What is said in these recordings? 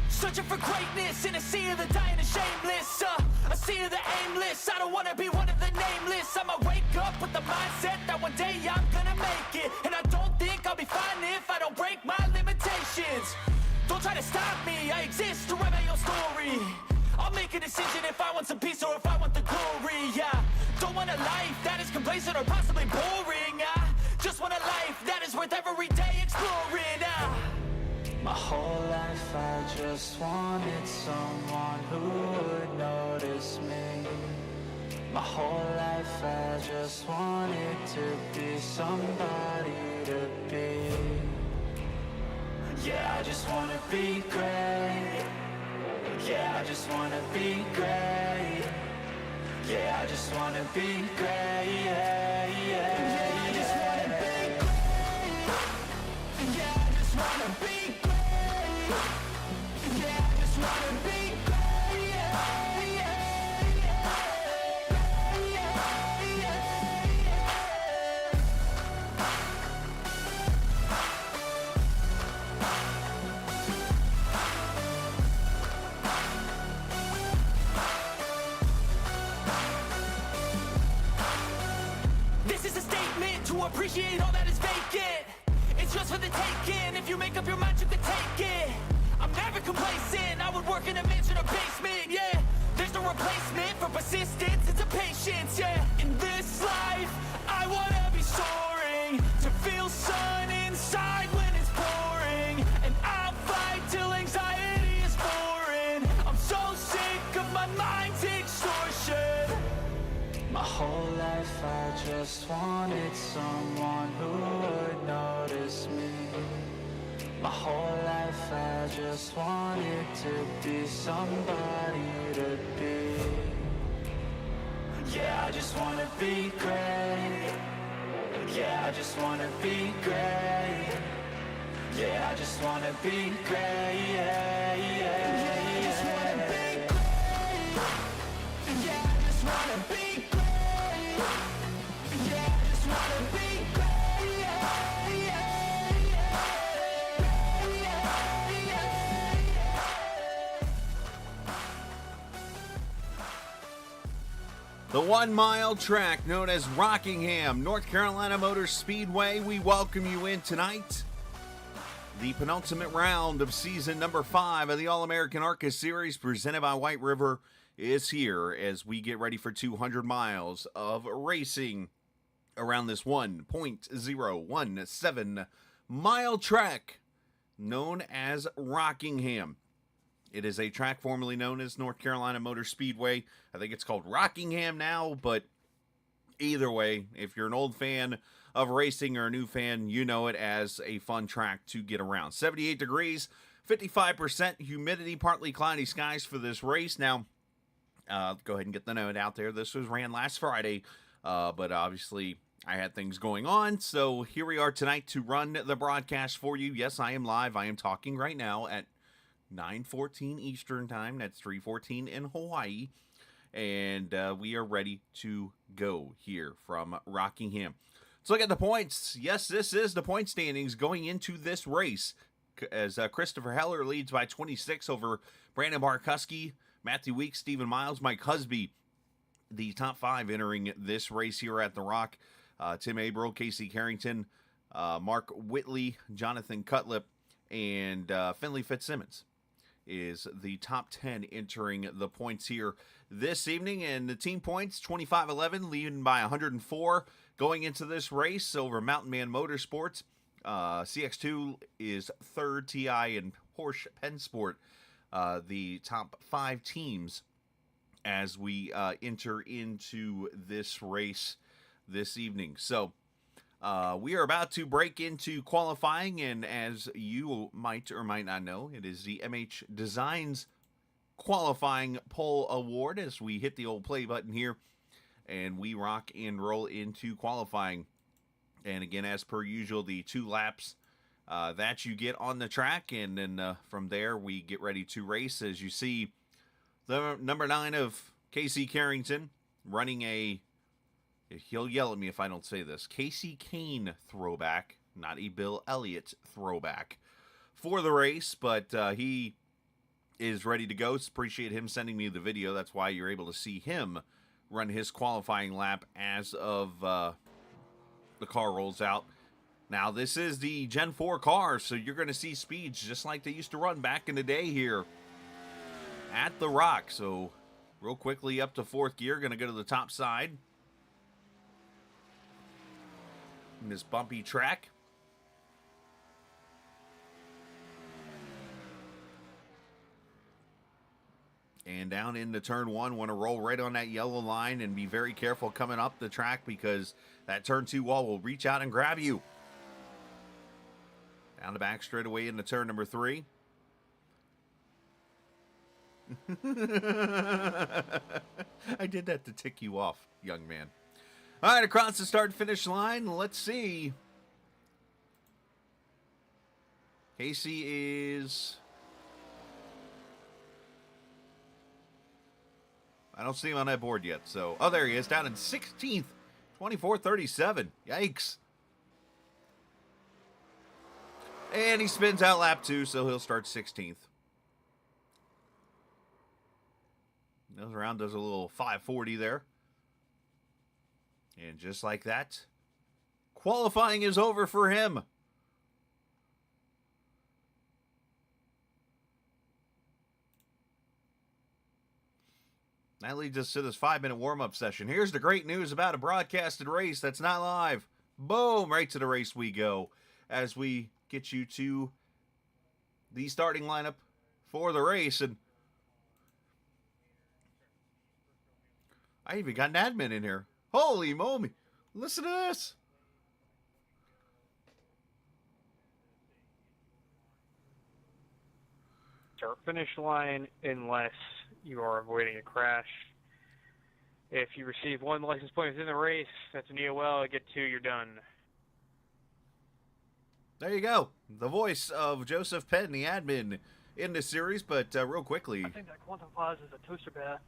Searching for greatness in a sea of the dying and shameless, a sea of the aimless. I don't wanna be one of the nameless. I'ma wake up with the mindset that one day I'm gonna make it. And I don't think I'll be fine if I don't break my limitations. Don't try to stop me, I exist to write my own story. I'll make a decision if I want some peace or if I want the glory. Yeah, don't want a life that is complacent or possibly boring. I just want a life that is worth every day exploring. My whole life I just wanted someone who would notice me. My whole life I just wanted to be somebody to be. Yeah, I just wanna be great. Yeah, I just wanna be great. Yeah, I just wanna be great. Yeah, yeah, I just wanna be great. Yeah, I just wanna be great. Yeah, I just wanna be great. Yeah, yeah, yeah, yeah, yeah. This is a statement to appreciate all that is vacant. It's just for the taking. If you make up your mind, you can take it. I'm never complacent. I would work in a mansion or basement, yeah. There's no replacement for persistence, it's a patience, yeah. In this life, I wanna be soaring, to feel sun inside when it's pouring. And I'll fight till anxiety is foreign. I'm so sick of my mind's extortion. My whole life I just wanted someone who would notice me. My whole life I just wanted to be somebody to be. Yeah, I just wanna be great. Yeah, I just wanna be great. Yeah, I just wanna be great. Yeah, yeah, yeah, I just wanna be great. Yeah, I just wanna be great. Yeah, I just wanna be great. Yeah, yeah, The 1 mile track known as Rockingham, North Carolina Motor Speedway. We welcome you in tonight. The penultimate round of season number 5 of the All American ARCA Series presented by Whiteriver is here as we get ready for 200 miles of racing around this 1.017 mile track known as Rockingham. It is a track formerly known as North Carolina Motor Speedway. I think it's called Rockingham now, but either way, if you're an old fan of racing or a new fan, you know it as a fun track to get around. 78 degrees, 55% humidity, partly cloudy skies for this race. Now, go ahead and get the note out there. This was ran last Friday, but obviously I had things going on, so here we are tonight to run the broadcast for you. Yes, I am live. I am talking right now at 9:14 Eastern Time. That's 3:14 in Hawaii. And we are ready to go here from Rockingham. Let's look at the points. Yes, this is the point standings going into this race. As Christopher Heller leads by 26 over Brandon Barkuski, Matthew Weeks, Stephen Miles, Mike Husby. The top 5 entering this race here at the Rock. Tim Averill, Casey Carrington, Mark Whitley, Jonathan Cutlip, and Finley Fitzsimmons is the top 10 entering the points here this evening. And the team points, 25-11, leading by 104 going into this race over Mountain Man Motorsports. CX2 is third, TI and Porsche Pensport, the top 5 teams as we enter into this race this evening. So we are about to break into qualifying, and as you might or might not know, it is the MH Designs Qualifying Pole Award as we hit the old play button here, and we rock and roll into qualifying. And again, as per usual, the 2 laps that you get on the track, and then from there we get ready to race. As you see, the number 9 of Casey Carrington running a He'll yell at me if I don't say this. Casey Kane throwback, not a Bill Elliott throwback for the race, but he is ready to go. Appreciate him sending me the video. That's why you're able to see him run his qualifying lap as of the car rolls out. Now, this is the Gen 4 car, so you're going to see speeds just like they used to run back in the day here at the Rock. So, real quickly up to 4th gear, going to go to the top side. In this bumpy track. And down into turn 1, want to roll right on that yellow line and be very careful coming up the track because that turn 2 wall will reach out and grab you. Down the back straightaway into turn number 3. I did that to tick you off, young man. All right, across the start-finish line, let's see. Casey is... I don't see him on that board yet, so... Oh, there he is, down in 16th, 24:37. Yikes. And he spins out lap 2, so he'll start 16th. Goes around, does a little 540 there. And just like that, qualifying is over for him. That leads us to this 5-minute warm-up session. Here's the great news about a broadcasted race that's not live. Boom, right to the race we go as we get you to the starting lineup for the race. And I even got an admin in here. Holy moly. Listen to this. Start finish line unless you are avoiding a crash. If you receive 1 license plate within the race, that's an EOL. Get 2, you're done. There you go. The voice of Joseph Penn, the admin in this series, but real quickly. I think that quantifies as a toaster bath.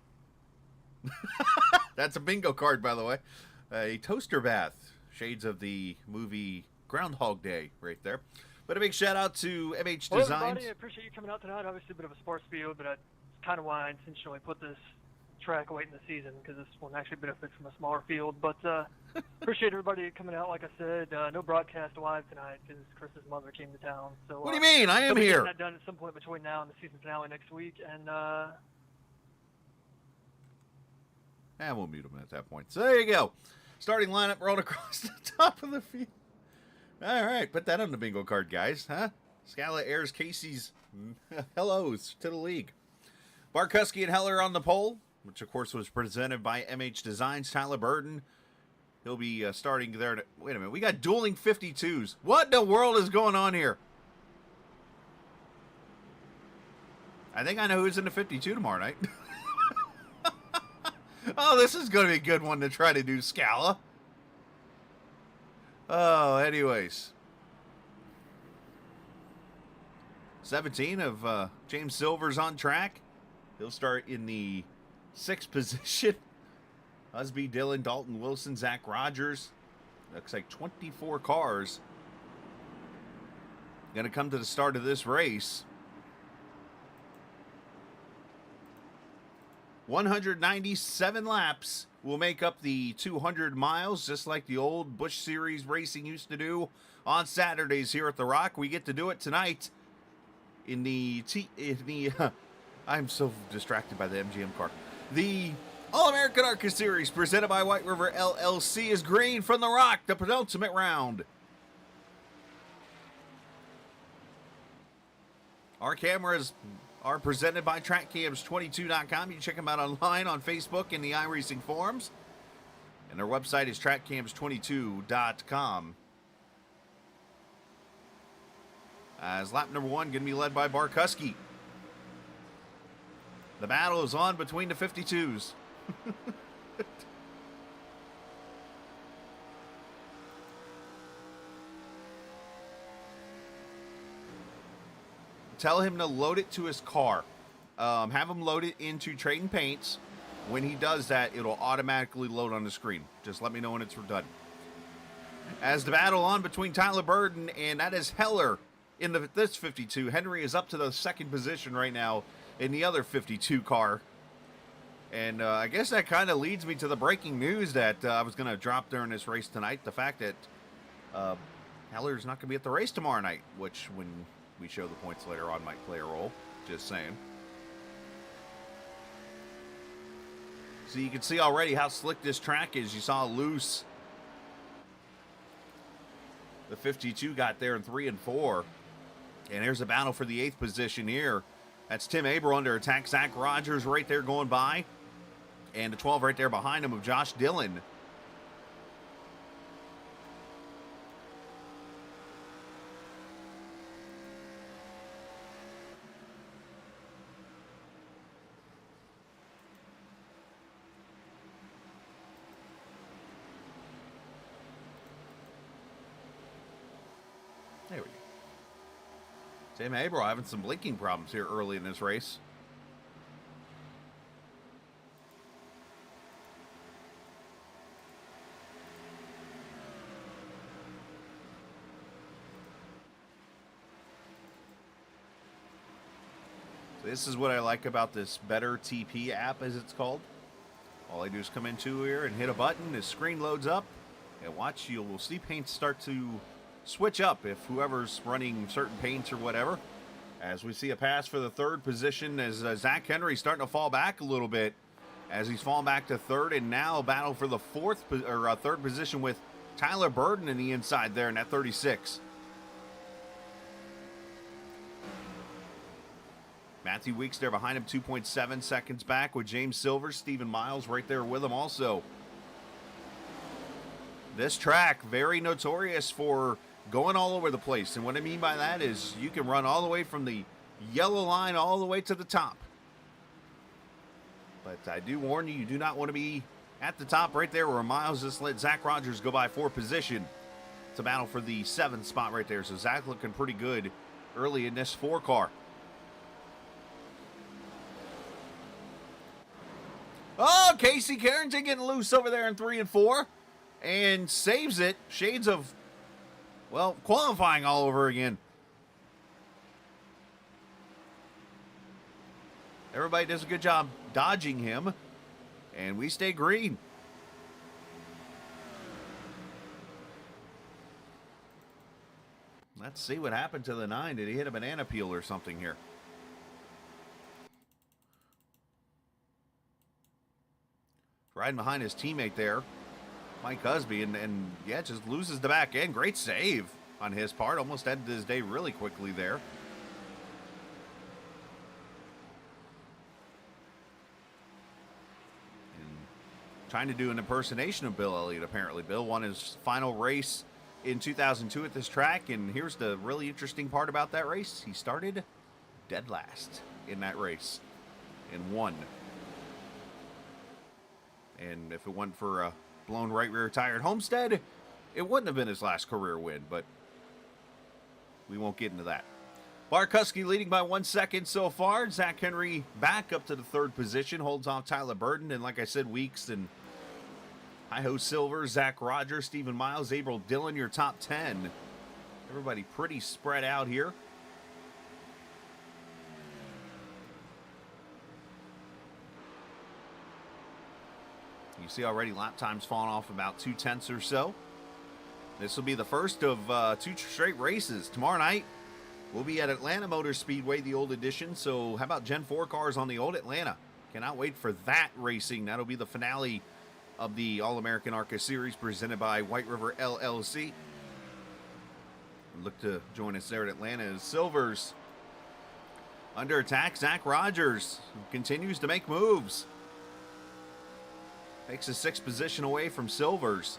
That's a bingo card, by the way. A toaster bath. Shades of the movie Groundhog Day right there. But a big shout out to MH Well, Designs. everybody, I appreciate you coming out tonight. Obviously a bit of a sparse field, but that's kind of why I intentionally put this track late in the season, because this one actually benefits from a smaller field. But appreciate everybody coming out. Like I said, no broadcast live tonight because Chris's mother came to town. So What do you mean? I am we'll be here. getting that done at some point between now and the season finale next week. And we'll mute him at that point. So there you go. Starting lineup rolled across the top of the field. All right, put that on the bingo card, guys. Huh? Scala airs Casey's hellos to the league. Barkuski and Heller on the pole, which of course was presented by MH Designs. Tyler Burton, he'll be starting there. Wait a minute, we got dueling 52s. What in the world is going on here? I think I know who's in the 52 tomorrow night. Oh, this is going to be a good one to try to do, Scala. Oh, anyways. 17 of James Silver's on track. He'll start in the 6th position. Husby, Dillon, Dalton, Wilson, Zach Rogers. Looks like 24 cars going to come to the start of this race. 197 laps will make up the 200 miles, just like the old Busch Series racing used to do on Saturdays here at the Rock. We get to do it tonight in the I'm so distracted by the MGM car. The All American ARCA Series presented by Whiteriver LLC is green from the Rock, the penultimate round. Our cameras are presented by TrackCams22.com. You can check them out online on Facebook and the iRacing forums. And their website is TrackCams22.com. As lap number 1 going to be led by Barkuski. The battle is on between the 52s. Tell him to load it to his car. Have him load it into Trading Paints. When he does that, it'll automatically load on the screen. Just let me know when it's done. As the battle on between Tyler Burden and that is Heller in this 52. Henry is up to the second position right now in the other 52 car. And I guess that kind of leads me to the breaking news that I was going to drop during this race tonight. The fact that Heller's not going to be at the race tomorrow night, which when we show the points later on might play a role. Just saying. So you can see already how slick this track is. You saw loose. The 52 got there in 3 and 4. And there's a battle for the 8th position here. That's Tim Abel under attack. Zach Rogers right there going by. And the 12 right there behind him of Josh Dillon. There we go. Tim Abel having some blinking problems here early in this race. So this is what I like about this Better TP app, as it's called. All I do is come into here and hit a button. The screen loads up. And watch, you'll see paints start to switch up if whoever's running certain paints or whatever. As we see a pass for the 3rd position as Zach Henry starting to fall back a little bit as he's fallen back to 3rd, and now a battle for the 3rd position with Tyler Burden in the inside there in that 36. Matthew Weeks there behind him, 2.7 seconds back with James Silver. Stephen Miles right there with him also. This track, very notorious for going all over the place. And what I mean by that is you can run all the way from the yellow line all the way to the top. But I do warn you, you do not want to be at the top right there where Miles just let Zach Rogers go by 4th position. It's a battle for the 7th spot right there. So Zach looking pretty good early in this 4 car. Oh, Casey Carrington getting loose over there in 3 and 4. And saves it. Shades of, well, qualifying all over again. Everybody does a good job dodging him. And we stay green. Let's see what happened to the 9. Did he hit a banana peel or something here? Riding behind his teammate there, Mike Husby, and yeah, just loses the back end. Great save on his part. Almost ended his day really quickly there. And trying to do an impersonation of Bill Elliott, apparently. Bill won his final race in 2002 at this track, and here's the really interesting part about that race. He started dead last in that race and won. And if it wasn't for a blown right rear tire at Homestead, it wouldn't have been his last career win, but we won't get into that. Barkuski leading by 1 second so far. Zach Henry back up to the 3rd position, holds off Tyler Burden, and like I said, Weeks and Hi-Ho Silver, Zach Rogers, Stephen Miles, Abel Dillon, your top 10. Everybody pretty spread out here. You see already lap times falling off about 0.2 or so. This will be the first of 2 straight races. Tomorrow night, we'll be at Atlanta Motor Speedway, the old edition. So how about Gen 4 cars on the old Atlanta? Cannot wait for that racing. That'll be the finale of the All American ARCA Series presented by Whiteriver LLC. Look to join us there at Atlanta as Silvers under attack. Zach Rogers continues to make moves. Takes a 6th position away from Silvers.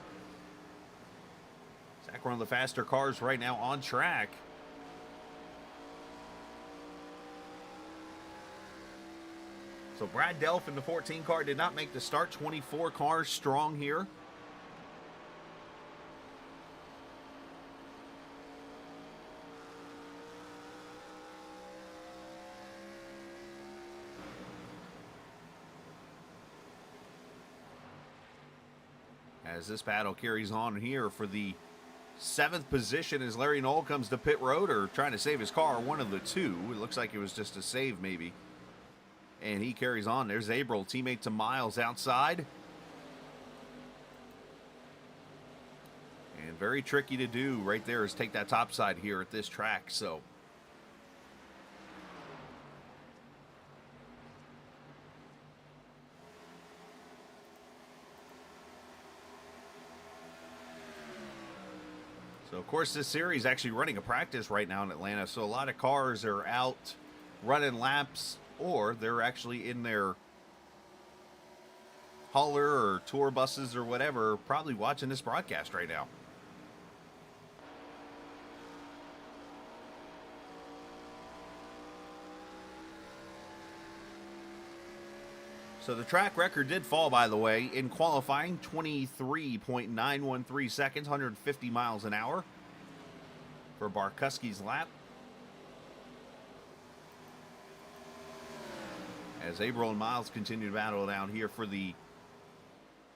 Zach, one of the faster cars right now on track. So Brad Delph in the 14 car did not make the start. 24 cars strong here. as this battle carries on here for the 7th position as Larry Knoll comes to pit road, or trying to save his car, one of the two. It looks like it was just a save maybe. And he carries on. There's Averill, teammate to Miles outside. And very tricky to do right there is take that top side here at this track. So of course, this series is actually running a practice right now in Atlanta, so a lot of cars are out running laps, or they're actually in their hauler or tour buses or whatever, probably watching this broadcast right now. So the track record did fall, by the way, in qualifying, 23.913 seconds, 150 miles an hour for Barkuski's lap. As Averill and Miles continue to battle down here for the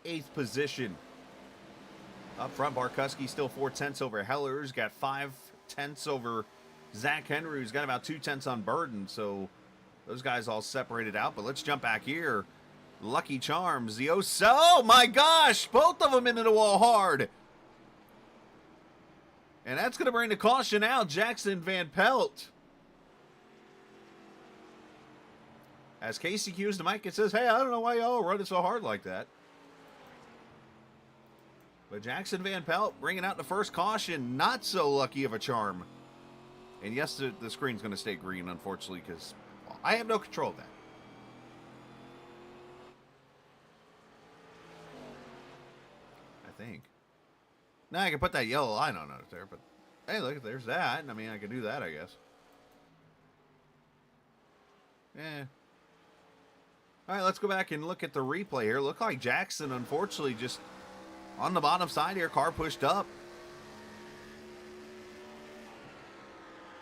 8th position. Up front, Barkuski still 4/10 over Heller. He's got 5/10 over Zach Henry, who's got about 2/10 on Burden. So those guys all separated out. But let's jump back here. Lucky Charms, the oh my gosh, both of them into the wall hard. And that's going to bring the caution out, Jackson Van Pelt. As Casey cues the mic, it says, hey, I don't know why y'all running so hard like that. But Jackson Van Pelt bringing out the first caution. Not so lucky of a charm. And yes, the screen's going to stay green, unfortunately, because I have no control of that. I think. Now I can put that yellow line on it there, but hey, look, there's that. I mean, I could do that, I guess. Yeah. All right, let's go back and look at the replay here. Look like Jackson, unfortunately, just on the bottom side here, car pushed up.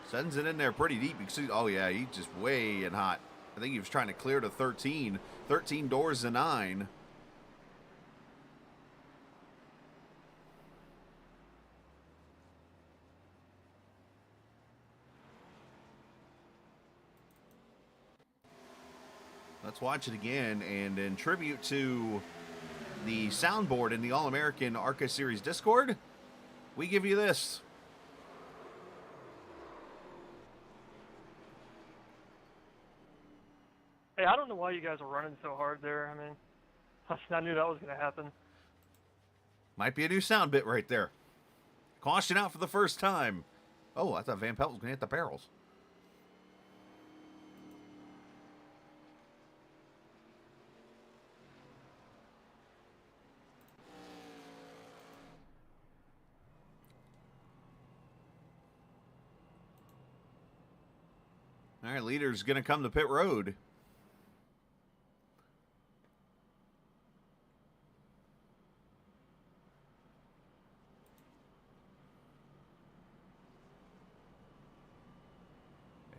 Sends it in there pretty deep. You can see, oh yeah, he's just way in hot. I think he was trying to clear to 13. 13 doors to 9. Let's watch it again, and in tribute to the soundboard in the All American ARCA Series Discord, we give you this. Hey, I don't know why you guys are running so hard there. I mean, I knew that was going to happen. Might be a new sound bit right there. Caution out for the first time. Oh, I thought Van Pelt was going to hit the barrels. All right, leader's going to come to pit road.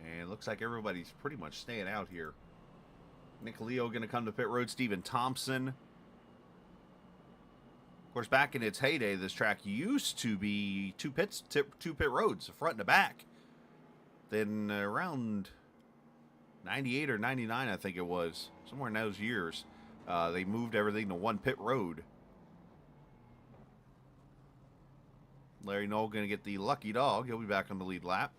And it looks like everybody's pretty much staying out here. Nick Leo going to come to pit road. Steven Thompson. Of course, back in its heyday, this track used to be two pit roads, the front and the back. Then around 98 or 99, I think it was, somewhere in those years, they moved everything to one pit road. Larry Knoll going to get the lucky dog. He'll be back on the lead lap.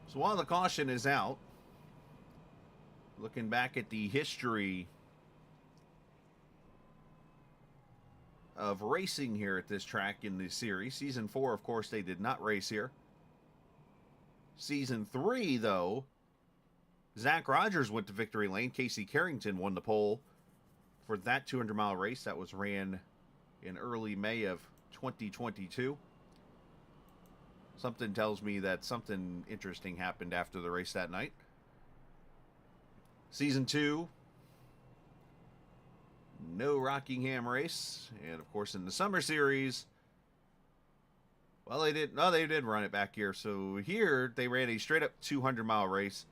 So while the caution is out, looking back at the history of racing here at this track in the series. Season 4, of course, they did not race here. Season 3, though, Zach Rogers went to victory lane. Casey Carrington won the pole for that 200-mile race that was ran in early May of 2022. Something tells me that something interesting happened after the race that night. Season 2, no Rockingham race. And of course, in the Summer Series, well, they did run it back here. So here they ran a straight up 200-mile race.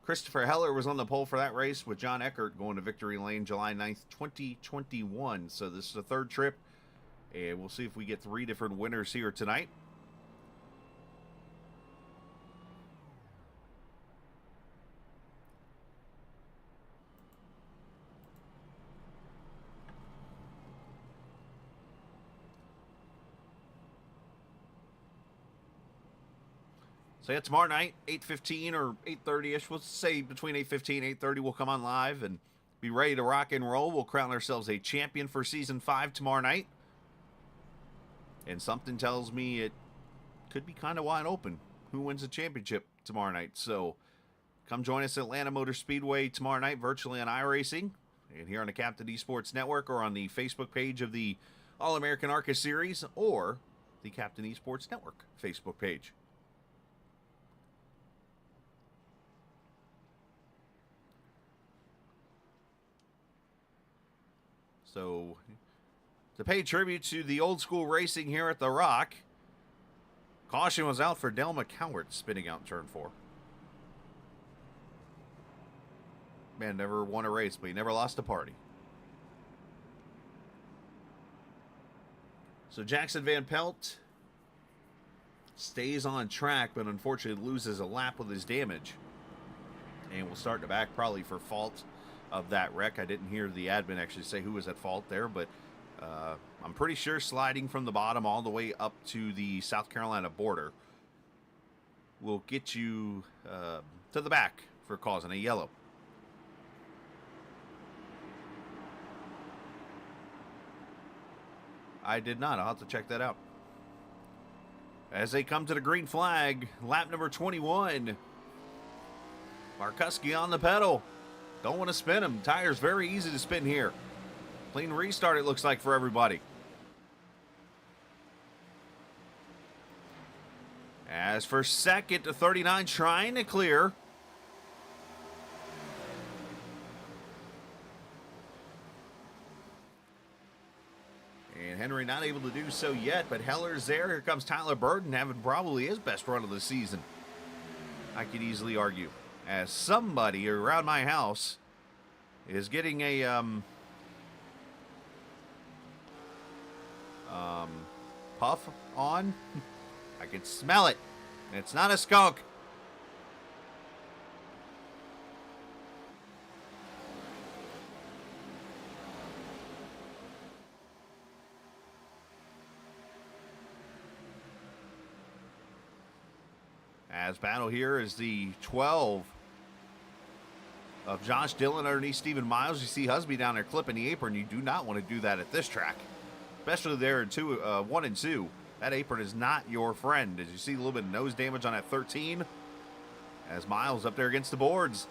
Christopher Heller was on the pole for that race, with John Eckert going to victory lane July 9th, 2021. So this is the third trip, and we'll see if we get 3 different winners here tonight. So yeah, tomorrow night, 8:15 or 8:30-ish. We'll say between 8:15 and 8:30 we'll come on live and be ready to rock and roll. We'll crown ourselves a champion for Season 5 tomorrow night. And something tells me it could be kind of wide open. Who wins the championship tomorrow night? So come join us at Atlanta Motor Speedway tomorrow night virtually on iRacing. And here on the Captain Esports Network, or on the Facebook page of the All American ARCA Series, or the Captain Esports Network Facebook page. So, to pay tribute to the old school racing here at the Rock, caution was out for Dale McCowart spinning out in turn 4. Man never won a race, but he never lost a party. So Jackson Van Pelt stays on track, but unfortunately loses a lap with his damage. And will start in the back, probably for fault of that wreck. I didn't hear the admin actually say who was at fault there, but I'm pretty sure sliding from the bottom all the way up to the South Carolina border will get you to the back for causing a yellow. I did not. I'll have to check that out. As they come to the green flag, lap number 21. Markuski on the pedal. Don't want to spin him. Tires very easy to spin here. Clean restart, it looks like, for everybody. As for second to 39, trying to clear. And Henry not able to do so yet, but Heller's there. Here comes Tyler Burden, having probably his best run of the season, I could easily argue. As somebody around my house is getting a puff on. I can smell it. It's not a skunk. As battle here is the 12 of Josh Dillon underneath Stephen Miles. You see Husby down there clipping the apron. You do not want to do that at this track, especially there in 1 and 2. That apron is not your friend. As you see a little bit of nose damage on that 13, as Miles up there against the boards.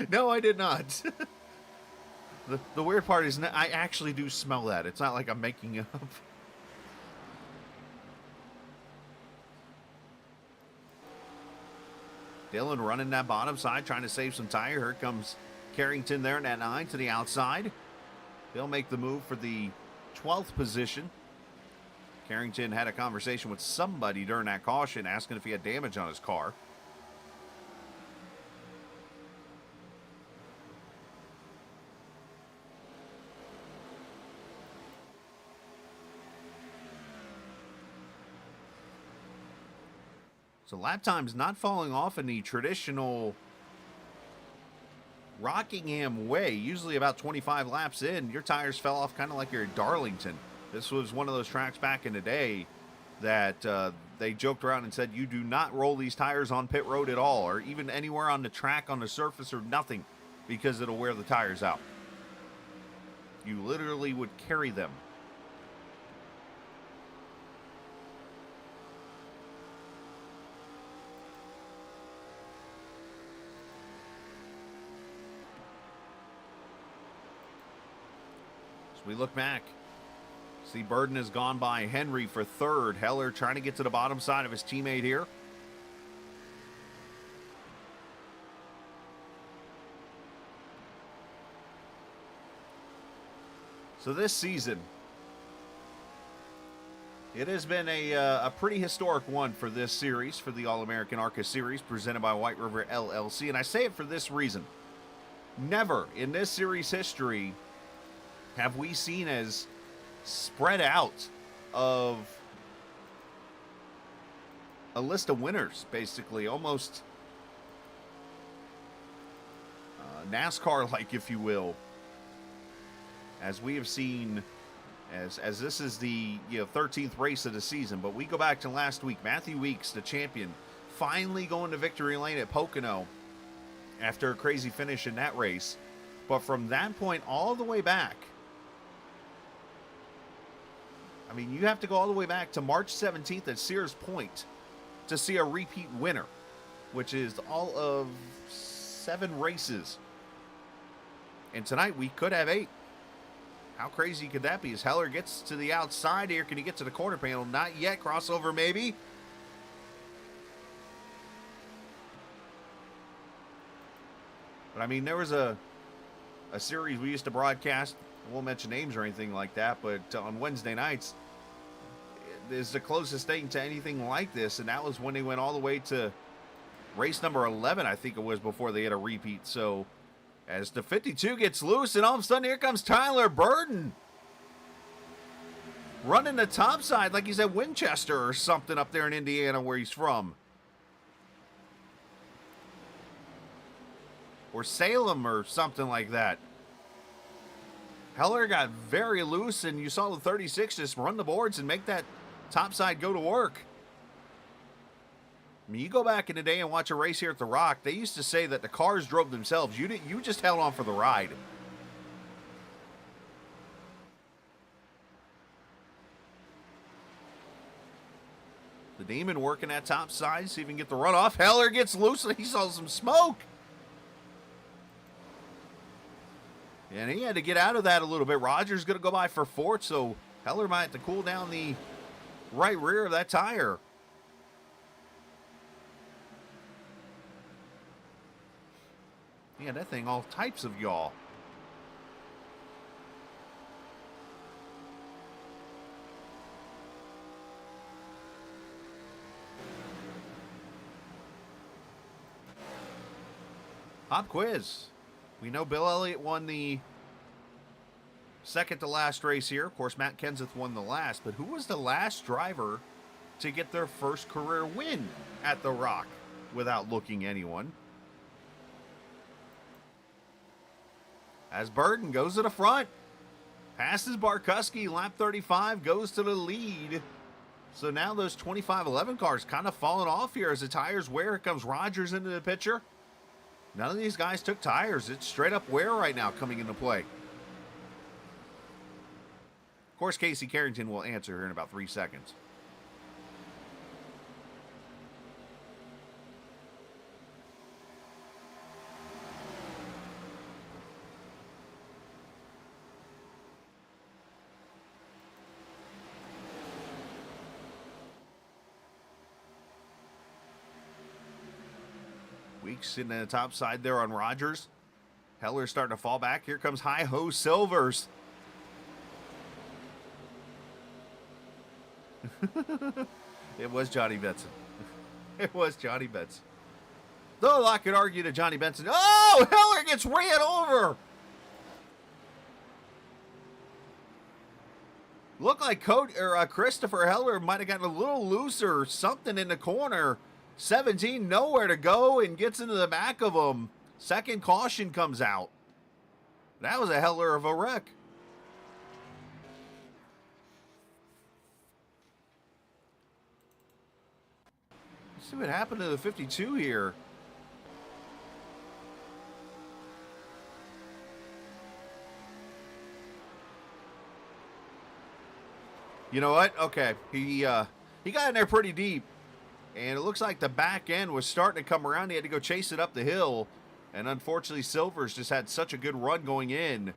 No, I did not. The weird part is I actually do smell that. It's not like I'm making it up. Dillon running that bottom side, trying to save some tire. Here comes Carrington there in that 9 to the outside. They'll make the move for the 12th position. Carrington had a conversation with somebody during that caution, asking if he had damage on his car. So lap time's not falling off in the traditional Rockingham way. Usually about 25 laps in, your tires fell off kind of like you're at Darlington. This was one of those tracks back in the day that they joked around and said you do not roll these tires on pit road at all, or even anywhere on the track, on the surface, or nothing, because it'll wear the tires out. You literally would carry them. We look back. See, Burden has gone by Henry for third. Heller trying to get to the bottom side of his teammate here. So this season, it has been a pretty historic one for this series, for the All American ARCA Series, presented by Whiteriver LLC. And I say it for this reason. Never in this series history have we seen as spread out of a list of winners, basically. Almost NASCAR-like, if you will. As we have seen, as this is the 13th race of the season, but we go back to last week. Matthew Weeks, the champion, finally going to victory lane at Pocono after a crazy finish in that race. But from that point all the way back, I mean, you have to go all the way back to March 17th at Sears Point to see a repeat winner, which is all of 7 races. And tonight we could have 8. How crazy could that be? As Heller gets to the outside here, can he get to the corner panel? Not yet. Crossover maybe. But I mean, there was a series we used to broadcast. I won't mention names or anything like that, but on Wednesday nights, it is the closest thing to anything like this, and that was when they went all the way to race number 11, I think it was, before they had a repeat. So as the 52 gets loose, and all of a sudden here comes Tyler Burden. Running the top side like he's at Winchester or something up there in Indiana where he's from. Or Salem or something like that. Heller got very loose, and you saw the 36 just run the boards and make that top side go to work. I mean, you go back in the day and watch a race here at the Rock, they used to say that the cars drove themselves. You just held on for the ride. The Demon working that top side, see if he can get the run off. Heller gets loose, and he saw some smoke. And he had to get out of that a little bit. Rogers going to go by for 4th, so Heller might have to cool down the right rear of that tire. Yeah, that thing, all types of y'all. Pop quiz. We know Bill Elliott won the second to last race here. Of course, Matt Kenseth won the last, but who was the last driver to get their first career win at the Rock without looking anyone? As Burden goes to the front, passes Barkuski, lap 35, goes to the lead. So now those 25-11 cars kind of falling off here as the tires wear. Here comes Rogers into the picture. None of these guys took tires. It's straight up wear right now coming into play. Of course, Casey Carrington will answer here in about 3 seconds. Weeks in the top side there on Rogers. Heller starting to fall back. Here comes Hi-Ho Silvers. It was Johnny Benson. It was Johnny Benson. Though I could argue to Johnny Benson. Oh, Heller gets ran over. Looked like Christopher Heller might have gotten a little looser or something in the corner. 17, nowhere to go, and gets into the back of him. Second caution comes out. That was a Heller of a wreck. Let's see what happened to the 52 here. You know what? Okay, he got in there pretty deep. And it looks like the back end was starting to come around. He had to go chase it up the hill. And unfortunately, Silvers just had such a good run going in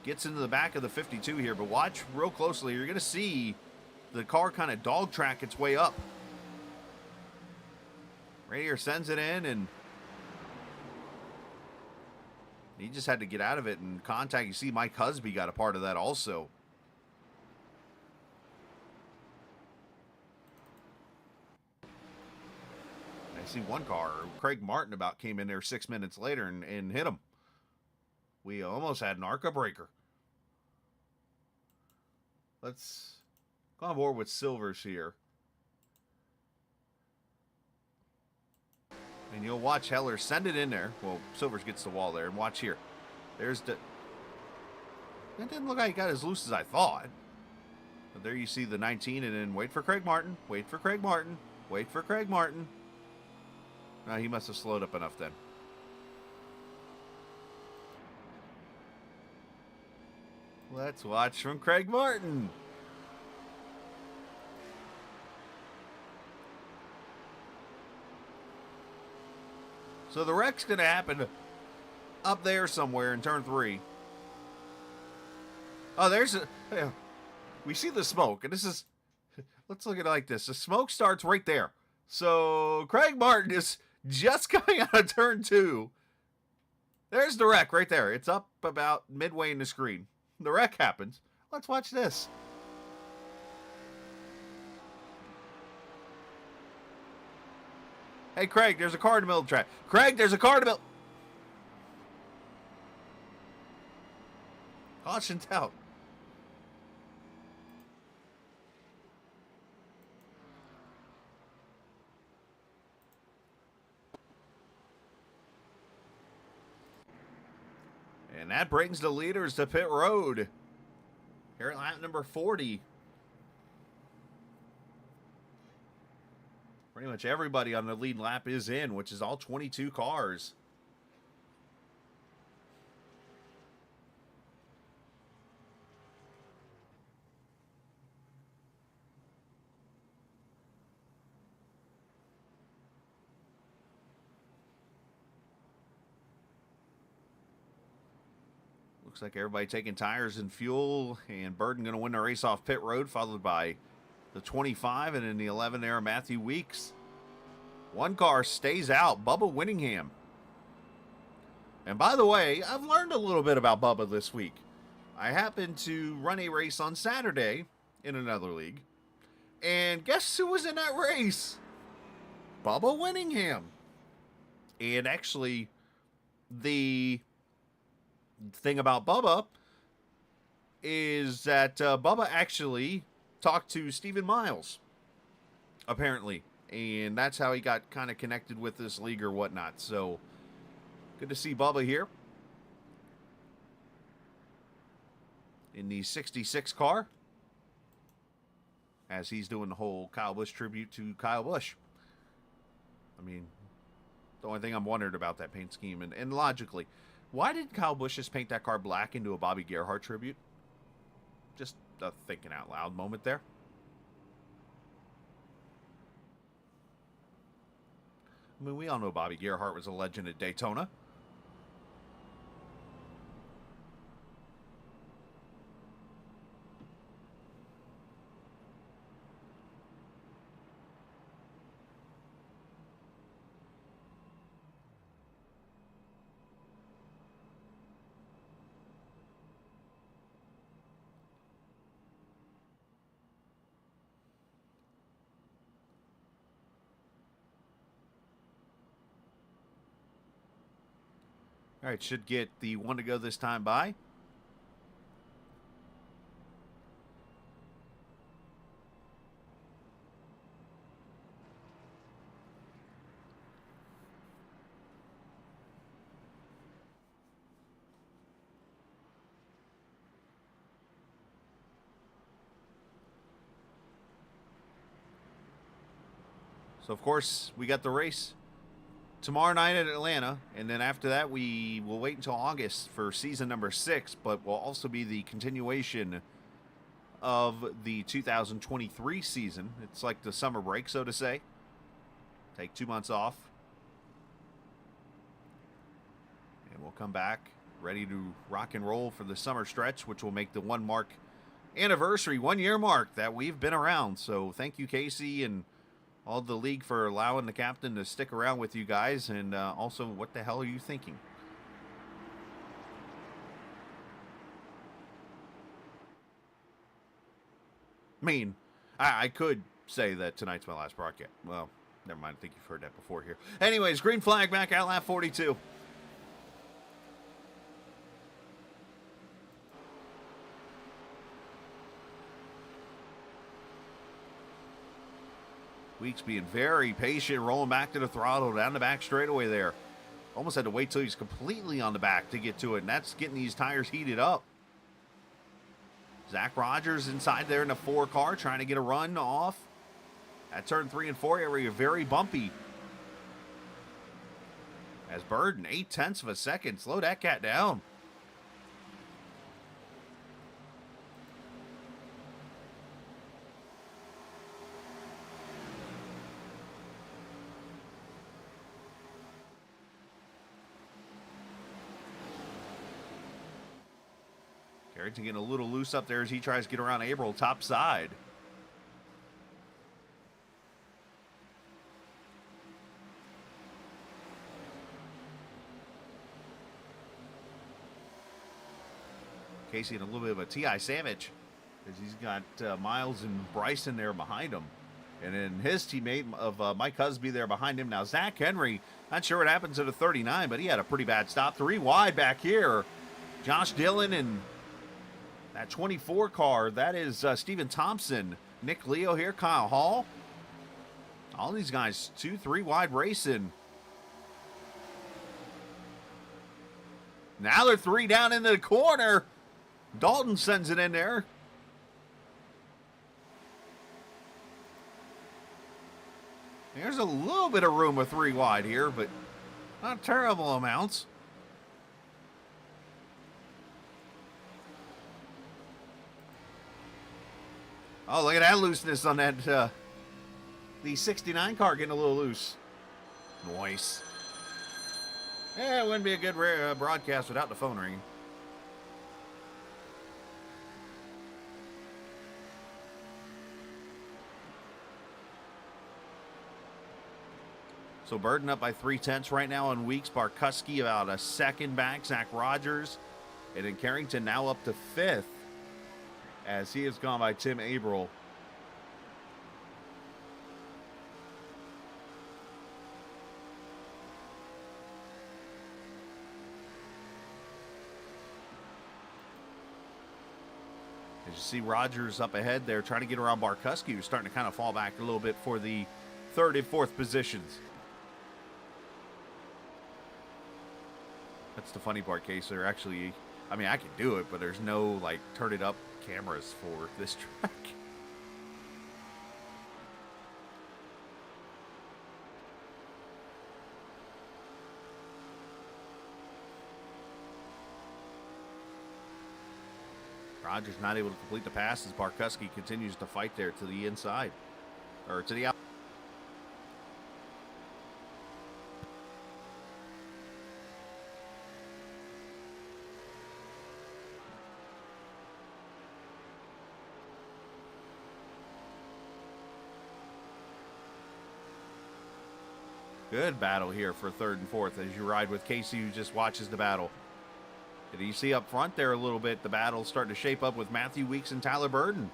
gets into the back of the 52 here, but watch real closely. You're going to see the car kind of dog track its way up. Right here, sends it in, and he just had to get out of it and contact. You see Mike Husby got a part of that also. I see one car, Craig Martin, about came in there 6 minutes later and hit him. We almost had an ARCA breaker. Let's go on board with Silvers here. And you'll watch Heller send it in there. Well, Silvers gets the wall there. And watch here. There's the... That didn't look like he got as loose as I thought. But there you see the 19, and then wait for Craig Martin. Wait for Craig Martin. Wait for Craig Martin. No, he must have slowed up enough then. Let's watch from Craig Martin. So the wreck's going to happen up there somewhere in turn 3. Oh, there's a... Yeah, we see the smoke, and this is... Let's look at it like this. The smoke starts right there. So Craig Martin is just coming out of turn 2. There's the wreck right there. It's up about midway in the screen. The wreck happens. Let's watch this. Hey, Craig, there's a car in the middle of the track. Craig, there's a car in the middle. Caution's out. And that brings the leaders to pit road. Here at lap number 40. Pretty much everybody on the lead lap is in, which is all 22 cars. Looks like everybody taking tires and fuel, and Burden going to win the race off pit road, followed by the 25, and in the 11 there, Matthew Weeks. One car stays out, Bubba Whittingham. And by the way, I've learned a little bit about Bubba this week. I happened to run a race on Saturday in another league, and guess who was in that race? Bubba Whittingham. And actually, the thing about Bubba is that Bubba actually talked to Stephen Miles, apparently, and that's how he got kind of connected with this league or whatnot. So good to see Bubba here in the 66 car, as he's doing the whole Kyle Busch tribute to Kyle Busch. I mean, the only thing I'm wondering about that paint scheme, and logically, why did Kyle Busch just paint that car black into a Bobby Gerhart tribute? Just a thinking out loud moment there. I mean, we all know Bobby Gerhart was a legend at Daytona. All right, should get the one to go this time by. So, of course, we got the race tomorrow night at Atlanta, and then after that we will wait until August for season number 6, but will also be the continuation of the 2023 season. It's like the summer break, so to say. Take 2 months off, and we'll come back ready to rock and roll for the summer stretch, which will make the 1-year mark that we've been around. So thank you, Casey, and all the league for allowing the captain to stick around with you guys. And also, what the hell are you thinking? I mean, I could say that tonight's my last broadcast. Well, never mind. I think you've heard that before here. Anyways, green flag back out lap 42. Weeks being very patient, rolling back to the throttle, down the back straightaway there. Almost had to wait till he's completely on the back to get to it, and that's getting these tires heated up. Zach Rogers inside there in the 4 car, trying to get a run off. At turn 3 and 4 area, very bumpy. As Burden, 0.8 of a second. Slow that cat down. Carrington getting a little loose up there as he tries to get around Averill top side. Casey in a little bit of a TI sandwich as he's got Miles and Bryson there behind him. And then his teammate of Mike Husby there behind him. Now, Zach Henry, not sure what happens to the 39, but he had a pretty bad stop. 3 wide back here. Josh Dillon and that 24 car, that is Stephen Thompson. Nick Leo here, Kyle Hall. All these guys, 2-3 wide racing. Now they're 3 down into the corner. Dalton sends it in there. There's a little bit of room with 3 wide here, but not terrible amounts. Oh, look at that looseness on that, the 69 car getting a little loose. Nice. Yeah, it wouldn't be a good broadcast without the phone ringing. So Burden up by 0.3 right now on Weeks. Barkuski about a second back. Zach Rogers. And then Carrington now up to 5th as he has gone by Tim Averill. As you see Rogers up ahead there trying to get around Barkuski, who's starting to kind of fall back a little bit for the 3rd and 4th positions. That's the funny part, Case. They're actually, I mean, I can do it, but there's no, like, turn it up cameras for this track. Rogers not able to complete the pass as Barkuski continues to fight there to the inside, or to the out. Good battle here for 3rd and 4th as you ride with Casey, who just watches the battle. And you see up front there a little bit, the battle starting to shape up with Matthew Weeks and Tyler Burden.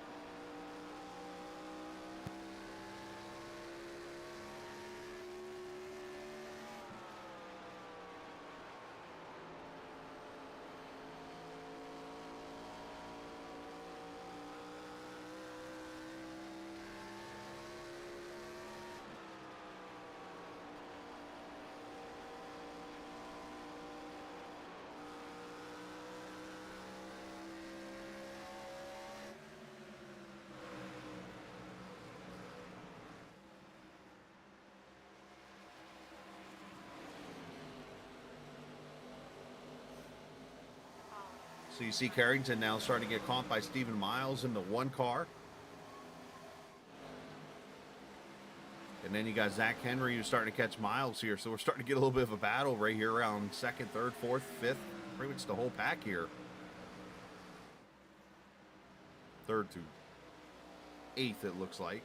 So you see Carrington now starting to get caught by Stephen Miles in the 1 car. And then you got Zach Henry who's starting to catch Miles here. So we're starting to get a little bit of a battle right here around 2nd, 3rd, 4th, 5th pretty much the whole pack here. 3rd to 8th, it looks like.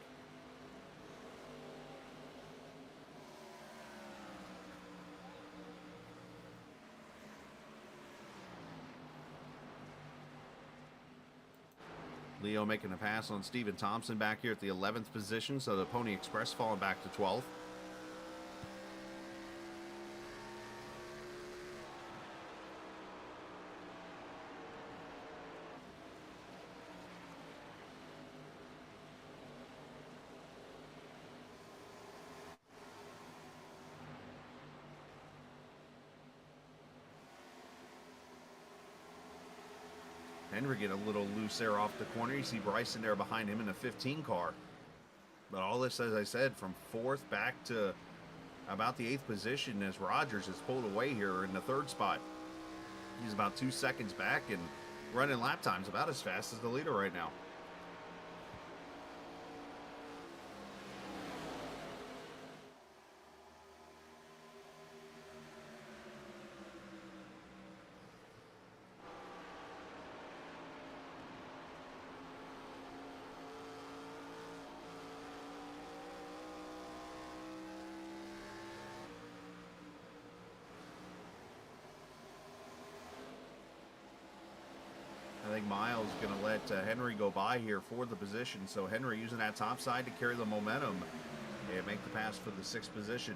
Leo making a pass on Steven Thompson back here at the 11th position, so the Pony Express falling back to 12th. Henry get a little loose there off the corner. You see Bryson there behind him in a 15 car. But all this, as I said, from 4th back to about the 8th position as Rogers is pulled away here in the 3rd spot. He's about 2 seconds back and running lap times about as fast as the leader right now. I think Miles is going to let Henry go by here for the position. So Henry using that top side to carry the momentum and make the pass for the 6th position.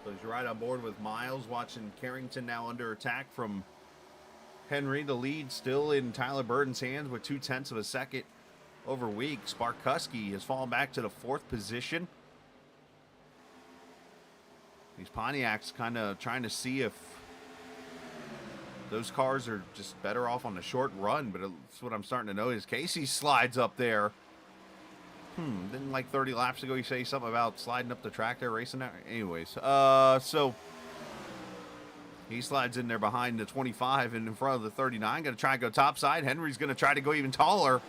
So he's right on board with Miles, watching Carrington now under attack from Henry. The lead still in Tyler Burton's hands with 0.2 of a second over Weeks. Barkuski has fallen back to the 4th position. These Pontiacs kind of trying to see if those cars are just better off on the short run, but it's what I'm starting to notice. Casey slides up there. Didn't like 30 laps ago you say something about sliding up the track there, racing there? Anyways, so he slides in there behind the 25 and in front of the 39. Going to try and go top side. Henry's going to try to go even taller.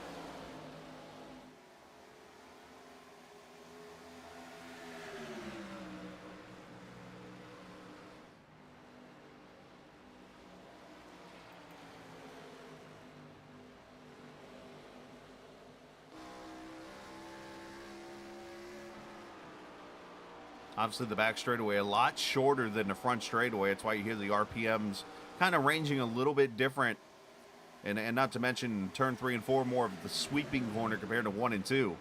Obviously, the back straightaway a lot shorter than the front straightaway. That's why you hear the RPMs kind of ranging a little bit different. And not to mention turn 3 and 4 more of the sweeping corner compared to 1 and 2.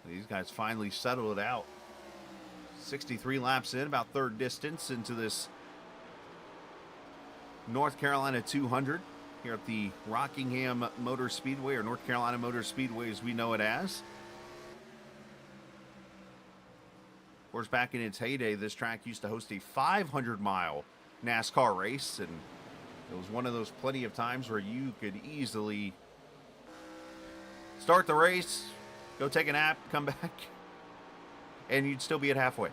These guys finally settled it out. 63 laps in, about 3rd distance into this North Carolina 200. Here at the Rockingham Motor Speedway, or North Carolina Motor Speedway as we know it as. Of course, back in its heyday, this track used to host a 500-mile NASCAR race, and it was one of those plenty of times where you could easily start the race, go take a nap, come back, and you'd still be at halfway.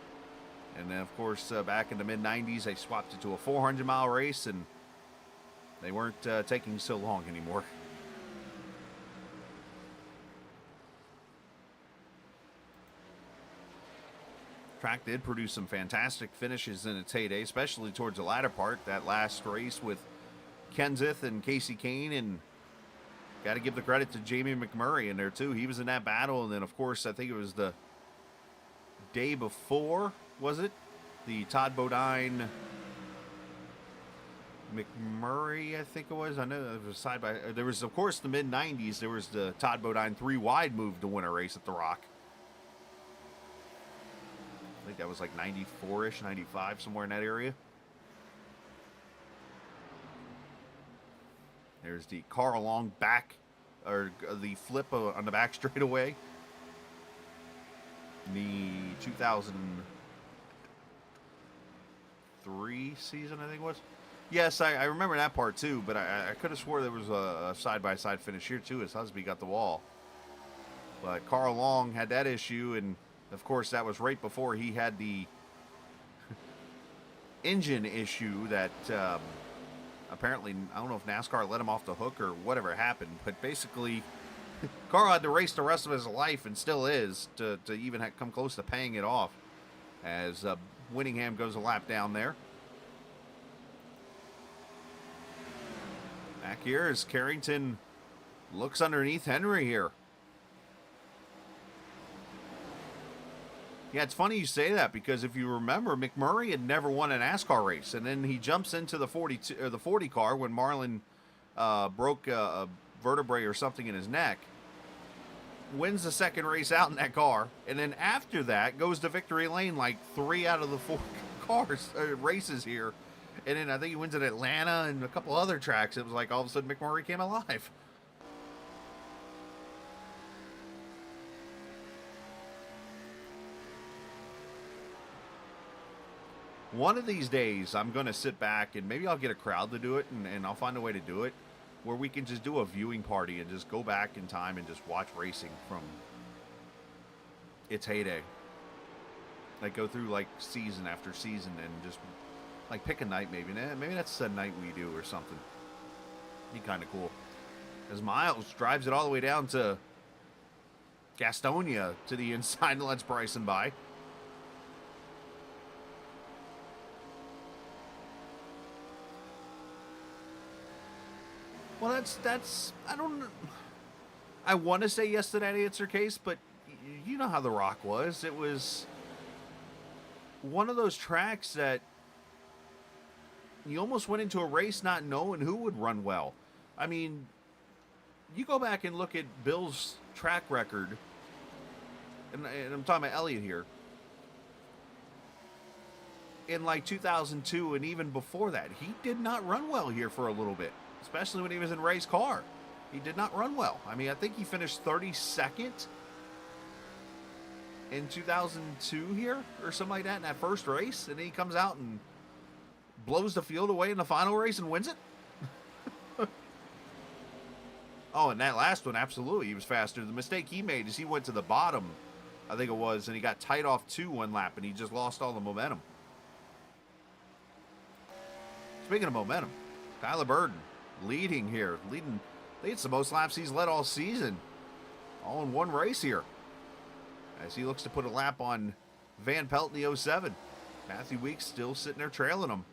And then, of course, back in the mid-90s, they swapped it to a 400-mile race, and they weren't taking so long anymore. Track did produce some fantastic finishes in its heyday, especially towards the latter part. That last race with Kenseth and Casey Kane, and got to give the credit to Jamie McMurray in there too. He was in that battle, and then of course I think it was the day before, was it? The Todd Bodine McMurray, I think it was. I know it was side by. There was, of course, the mid '90s. There was the Todd Bodine 3-wide move to win a race at the Rock. I think that was like 94-ish, 95, somewhere in that area. There's the Carl Long back, or the flip on the back straightaway. The 2003 season, I think it was. Yes, I remember that part too, but I could have swore there was a side-by-side finish here too as Husby got the wall. But Carl Long had that issue, and of course that was right before he had the engine issue that apparently, I don't know if NASCAR let him off the hook or whatever happened, but basically Carl had to race the rest of his life, and still is, to even come close to paying it off as Whittingham goes a lap down there. Back here as Carrington looks underneath Henry here. Yeah, it's funny you say that, because if you remember, McMurray had never won a NASCAR race, and then he jumps into the 40 car when Marlin broke a vertebrae or something in his neck, wins the second race out in that car, and then after that goes to victory lane like 3 out of the 4 races here. And then I think he wins at Atlanta and a couple other tracks. It was like all of a sudden McMurray came alive. One of these days, I'm going to sit back and maybe I'll get a crowd to do it, and I'll find a way to do it where we can just do a viewing party and just go back in time and just watch racing from its heyday. Like go through like season after season and just like pick a night maybe. Maybe that's the night we do or something. Be kind of cool. As Miles drives it all the way down to Gastonia to the inside and lets Bryson by. Well, that's I want to say yes to that answer case, but you know how the Rock was. It was one of those tracks that you almost went into a race not knowing who would run well. I mean, you go back and look at Bill's track record, and I'm talking about Elliott here, in like 2002 and even before that, he did not run well here for a little bit, especially when he was in Ray's car. He did not run well. I mean, I think he finished 32nd in 2002 here or something like that in that first race, and then he comes out and blows the field away in the final race and wins it. Oh, and that last one, absolutely, he was faster. The mistake he made is he went to the bottom, I think it was, and he got tight off 2 one lap, and he just lost all the momentum. Speaking of momentum, Tyler Burden leading here. Leads the most laps he's led all season. All in one race here. As he looks to put a lap on Van Pelt in the 07. Matthew Weeks still sitting there trailing him.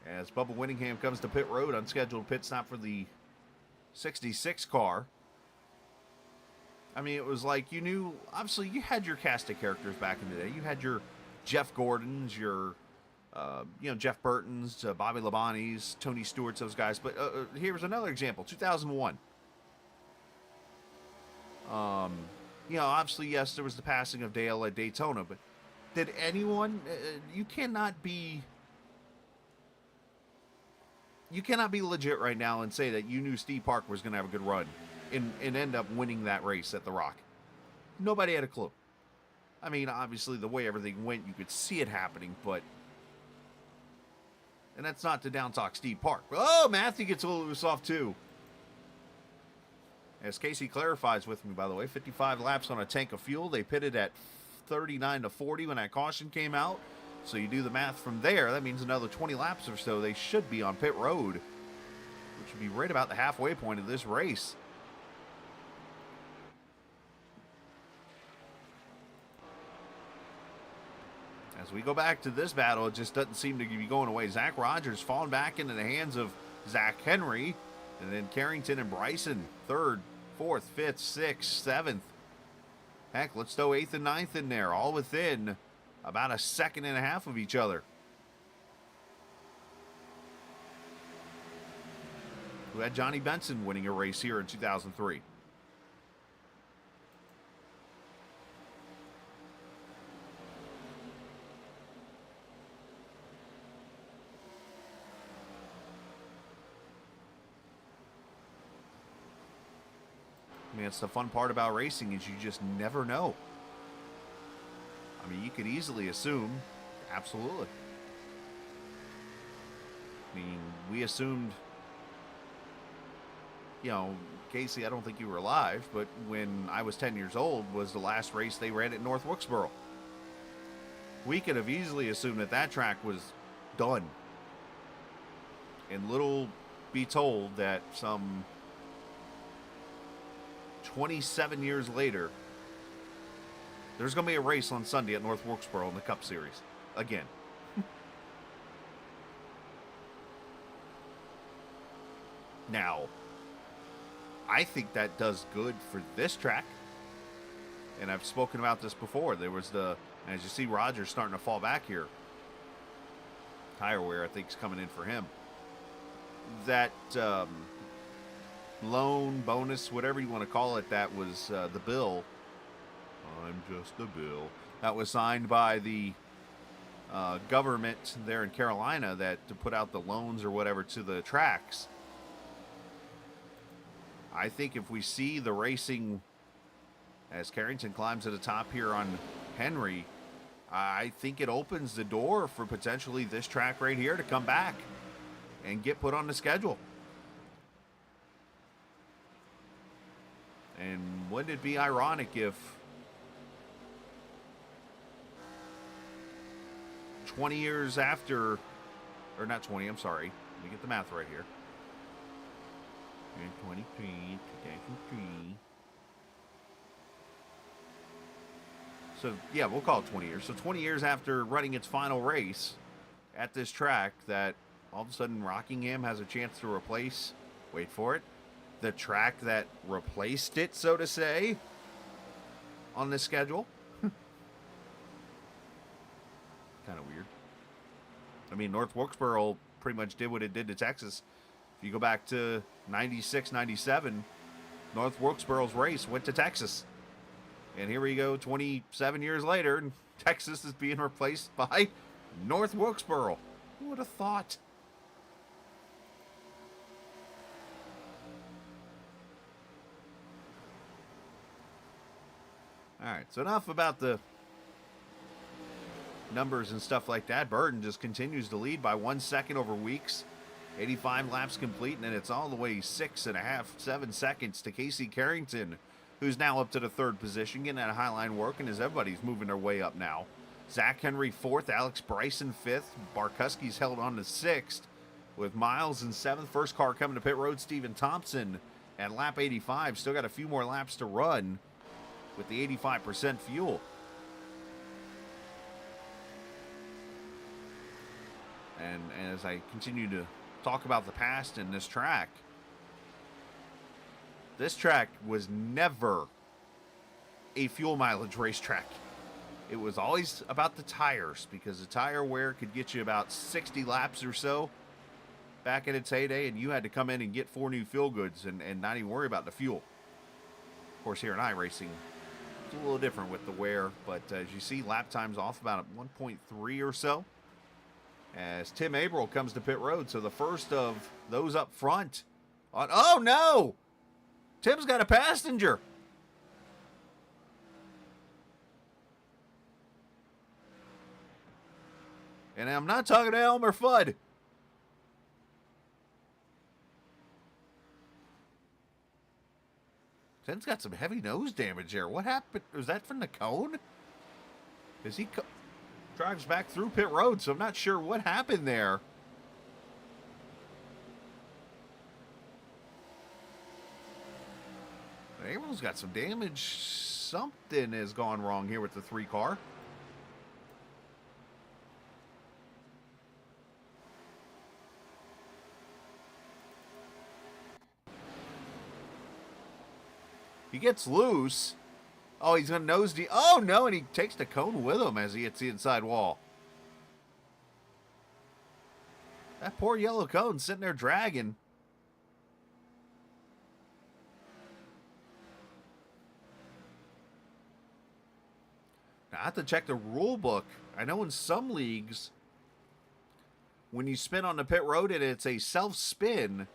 As Bubba Whittingham comes to pit road, unscheduled pit stop for the 66 car. I mean, it was like you knew, obviously you had your cast of characters back in the day. You had your Jeff Gordons, your Jeff Burtons, Bobby Labonte's, Tony Stewart's, those guys. But here's another example, 2001. Obviously, yes, there was the passing of Dale at Daytona, but did anyone, you cannot be legit right now and say that you knew Steve Parker was going to have a good run and end up winning that race at the Rock. Nobody had a clue. I mean, obviously, the way everything went, you could see it happening, but... And that's not to down-talk Steve Park. Oh, Matthew gets a little loose off, too. As Casey clarifies with me, by the way, 55 laps on a tank of fuel. They pitted at 39 to 40 when that caution came out. So you do the math from there. That means another 20 laps or so. They should be on pit road, which would be right about the halfway point of this race. As we go back to this battle, it just doesn't seem to be going away. Zach Rogers falling back into the hands of Zach Henry. And then Carrington and Bryson, 3rd, 4th, 5th, 6th, 7th. Heck, let's throw 8th and 9th in there, all within about a second and a half of each other. who had Johnny Benson winning a race here in 2003. I mean, it's the fun part about racing is you just never know. I mean, you could easily assume, absolutely. I mean, we assumed, you know, Casey, I don't think you were alive, but when I was 10 years old was the last race they ran at North Wilkesboro. We could have easily assumed that that track was done. And little be told that some 27 years later, there's going to be a race on Sunday at North Wilkesboro in the Cup Series. Again. Now, I think that does good for this track. And I've spoken about this before. There was as you see Rogers starting to fall back here. Tire wear, I think, is coming in for him. That loan, bonus, whatever you want to call it, that was the bill. I'm just a bill. That was signed by the government there in Carolina that to put out the loans or whatever to the tracks. I think if we see the racing as Carrington climbs to the top here on Henry, I think it opens the door for potentially this track right here to come back and get put on the schedule. And wouldn't it be ironic if 20 years after, or not 20, I'm sorry, let me get the math right here. 23, 2003. So, yeah, we'll call it 20 years. So 20 years after running its final race at this track, that all of a sudden Rockingham has a chance to replace, wait for it, the track that replaced it, so to say, on the schedule. Kind of weird. I mean, North Wilkesboro pretty much did what it did to Texas. If you go back to 96, 97, North Wilkesboro's race went to Texas. And here we go 27 years later, and Texas is being replaced by North Wilkesboro. Who would have thought? All right, so enough about the numbers and stuff like that. Burton just continues to lead by 1 second over Weeks. 85 laps complete, and it's all the way 6.5, 7 seconds to Casey Carrington, who's now up to the third position, getting that highline work, and as everybody's moving their way up now. Zach Henry fourth, Alex Bryson fifth, Barkuski's held on to sixth, with Miles in seventh. First car coming to pit road, Stephen Thompson at lap 85. Still got a few more laps to run with the 85% fuel. And as I continue to talk about the past in this track was never a fuel mileage racetrack. It was always about the tires, because the tire wear could get you about 60 laps or so back in its heyday, and you had to come in and get 4 new fuel goods and not even worry about the fuel. Of course, here in iRacing, it's a little different with the wear, but as you see, lap time's off about 1.3 or so, as Tim Averill comes to pit road. So the first of those up front. Oh, no! Tim's got a passenger. And I'm not talking to Elmer Fudd. Tim's got some heavy nose damage there. What happened? Was that from the cone? Is he... drives back through pit road, so I'm not sure what happened there. Everyone's got some damage. Something has gone wrong here with the 3 car. He gets loose. Oh, he's going to nose deep. Oh, no, and he takes the cone with him as he hits the inside wall. That poor yellow cone sitting there dragging. I have to check the rule book. I know in some leagues, when you spin on the pit road and it's a self-spin,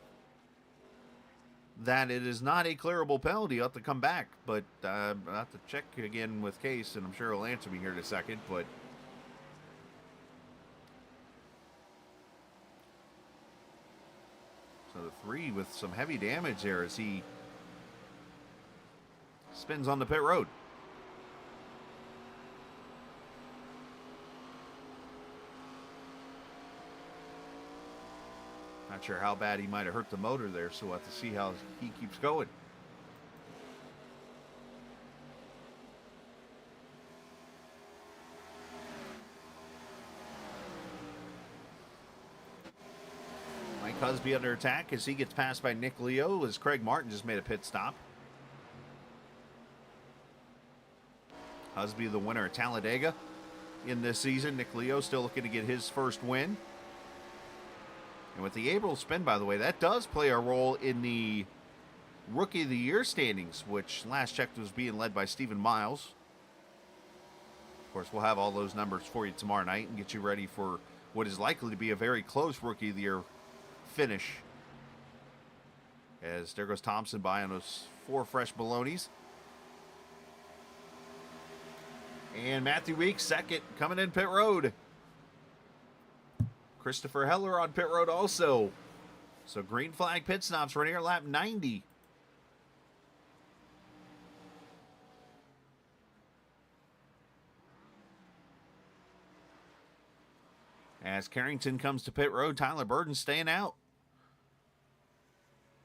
that it is not a clearable penalty. You'll have to come back. But I'll have to check again with Case, and I'm sure he'll answer me here in a second. But so the 3 with some heavy damage there as he spins on the pit road. Not sure how bad he might have hurt the motor there, so we'll have to see how he keeps going. Mike Husby under attack as he gets passed by Nick Leo as Craig Martin just made a pit stop. Husby the winner at Talladega in this season. Nick Leo still looking to get his first win. And with the April spin, by the way, that does play a role in the Rookie of the Year standings, which last checked was being led by Stephen Miles. Of course, we'll have all those numbers for you tomorrow night and get you ready for what is likely to be a very close Rookie of the Year finish. As there goes Thompson by on those 4 fresh balonies. And Matthew Weeks, second, coming in pit road. Christopher Heller on pit road also. So green flag pit stops right here, lap 90. As Carrington comes to pit road, Tyler Burden staying out.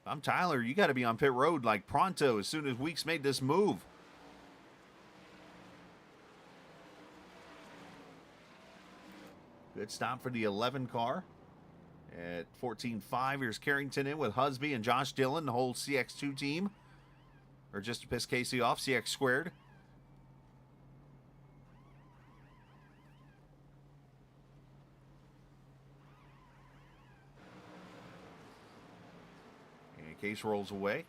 If I'm Tyler, you got to be on pit road like pronto as soon as Weeks made this move. Good stop for the 11 car. At 14.5, here's Carrington in with Husby and Josh Dillon, the whole CX2 team. Or just to piss Casey off, CX squared. And Case rolls away.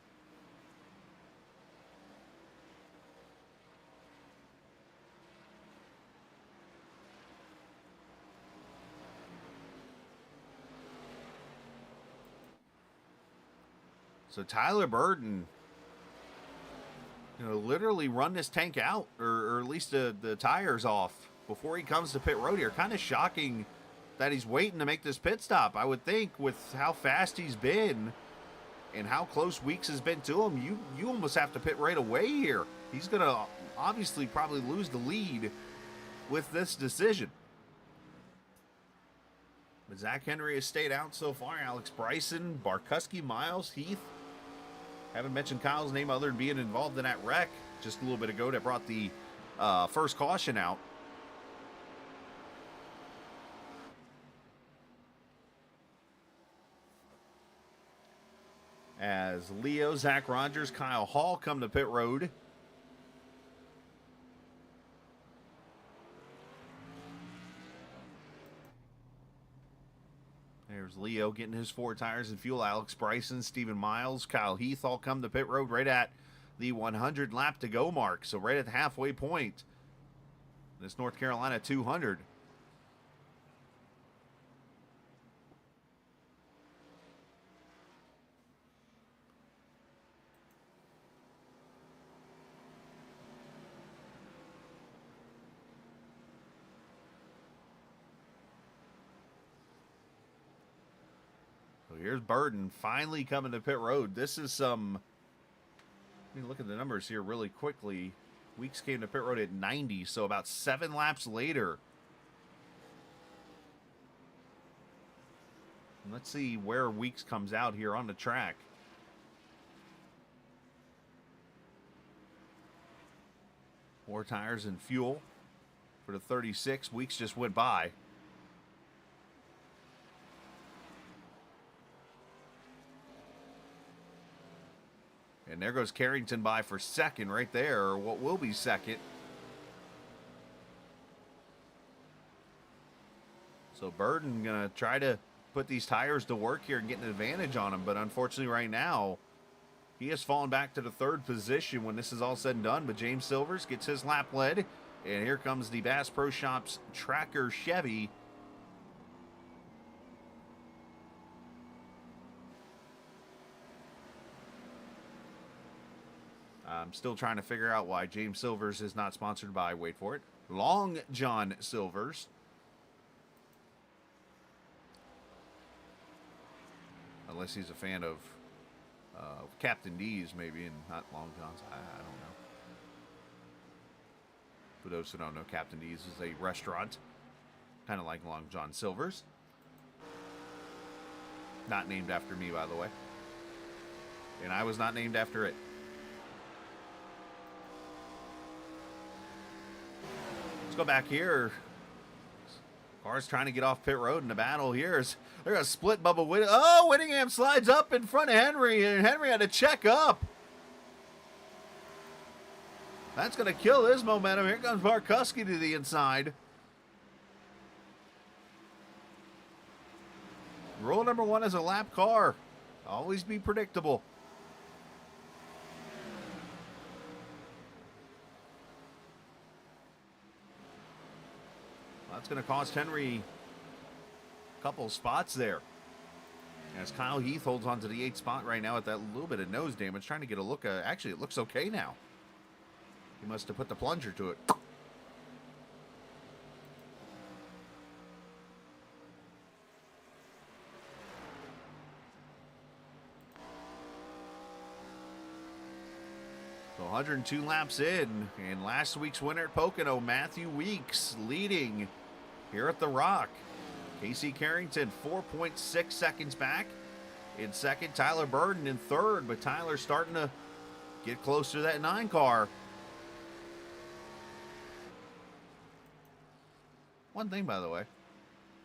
So Tyler Burden, literally run this tank out, or at least the tires off before he comes to pit road here. Kind of shocking that he's waiting to make this pit stop. I would think with how fast he's been and how close Weeks has been to him, you almost have to pit right away here. He's going to obviously probably lose the lead with this decision. But Zach Henry has stayed out so far. Alex Bryson, Barkuski, Miles, Heath. Haven't mentioned Kyle's name other than being involved in that wreck just a little bit ago that brought the first caution out. As Leo, Zach Rogers, Kyle Hall come to pit road. There's Leo getting his 4 tires and fuel. Alex Bryson, Stephen Miles, Kyle Heath all come to pit road right at the 100 lap to go mark. So right at the halfway point. This North Carolina 200. Here's Burden finally coming to pit road. This is some... Let me look at the numbers here really quickly. Weeks came to pit road at 90, so about 7 laps later. And let's see where Weeks comes out here on the track. More tires and fuel for the 36. Weeks just went by. And there goes Carrington by for second right there, or what will be second. So Burden going to try to put these tires to work here and get an advantage on him. But unfortunately right now, he has fallen back to the 3rd position when this is all said and done. But James Silvers gets his lap led And here comes the Bass Pro Shops Tracker Chevy. I'm still trying to figure out why James Silvers is not sponsored by, wait for it, Long John Silvers. Unless he's a fan of Captain D's, maybe, and not Long John's. I don't know. For those who don't know, Captain D's is a restaurant, kind of like Long John Silver's. Not named after me, by the way. And I was not named after it. Let's go back here. Cars trying to get off pit road in the battle here. They're going to split Bubba Whittingham. Oh, Whittingham slides up in front of Henry, and Henry had to check up. That's going to kill his momentum. Here comes Barkuski to the inside. Rule number 1 is a lap car. Always be predictable. That's going to cost Henry a couple spots there. As Kyle Heath holds on to the 8th spot right now with that little bit of nose damage, trying to get a look. Actually, it looks okay now. He must have put the plunger to it. So 102 laps in, and last week's winner at Pocono, Matthew Weeks, leading here at the Rock. Casey Carrington, 4.6 seconds back. In second, Tyler Burden in third, but Tyler's starting to get close to that 9 car. One thing, by the way,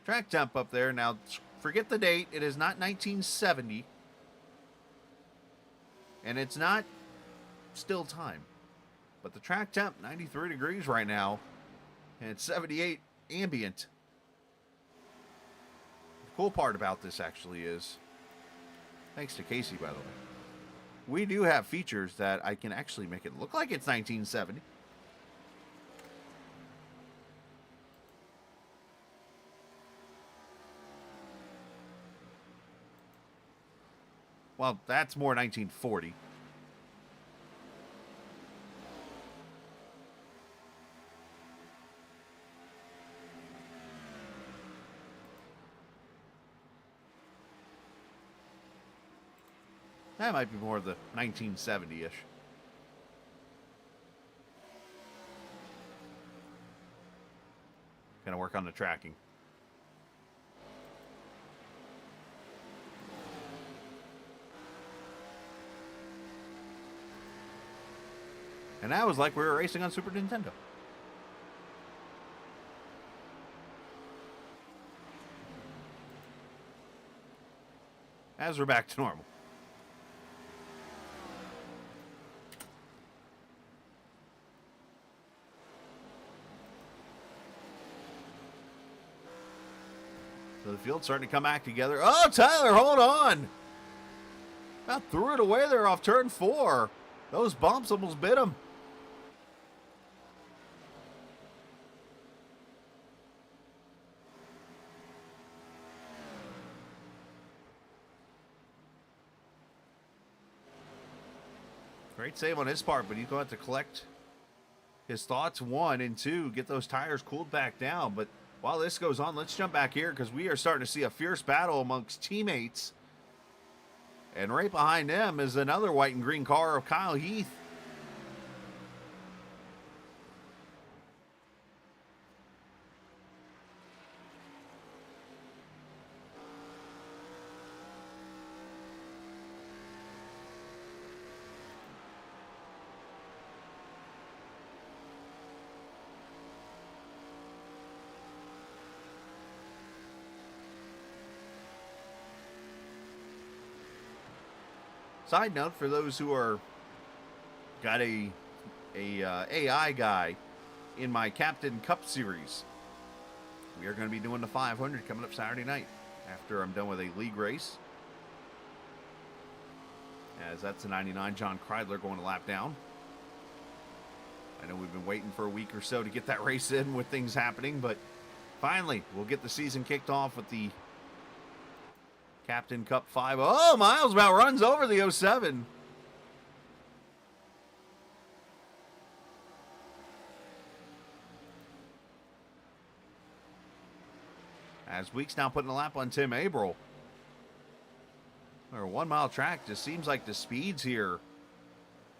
track temp up there. Now, forget the date. It is not 1970. And it's not still time. But the track temp, 93 degrees right now. And it's 78 ambient. The cool part about this actually is, thanks to Casey, by the way, we do have features that I can actually make it look like it's 1970. Well, that's more 1940. That might be more of the 1970-ish. Gonna work on the tracking. And that was like we were racing on Super Nintendo. As we're back to normal. So the field's starting to come back together. Oh, Tyler, hold on. About threw it away there off turn 4. Those bumps almost bit him. Great save on his part, but he's going to have to collect his thoughts, 1 and 2, get those tires cooled back down. But while this goes on, let's jump back here because we are starting to see a fierce battle amongst teammates. And right behind them is another white and green car of Kyle Heath. Side note for those who are got a AI guy in my Captain Cup series, we are going to be doing the 500 coming up Saturday night after I'm done with a league race. As that's a 99 John Kreidler going to lap down. I know we've been waiting for a week or so to get that race in with things happening, but finally, we'll get the season kicked off with the Captain Cup 5. Oh, Miles about runs over the 07. As Weeks now putting a lap on Tim Abril. Or a 1 mile track, just seems like the speeds here,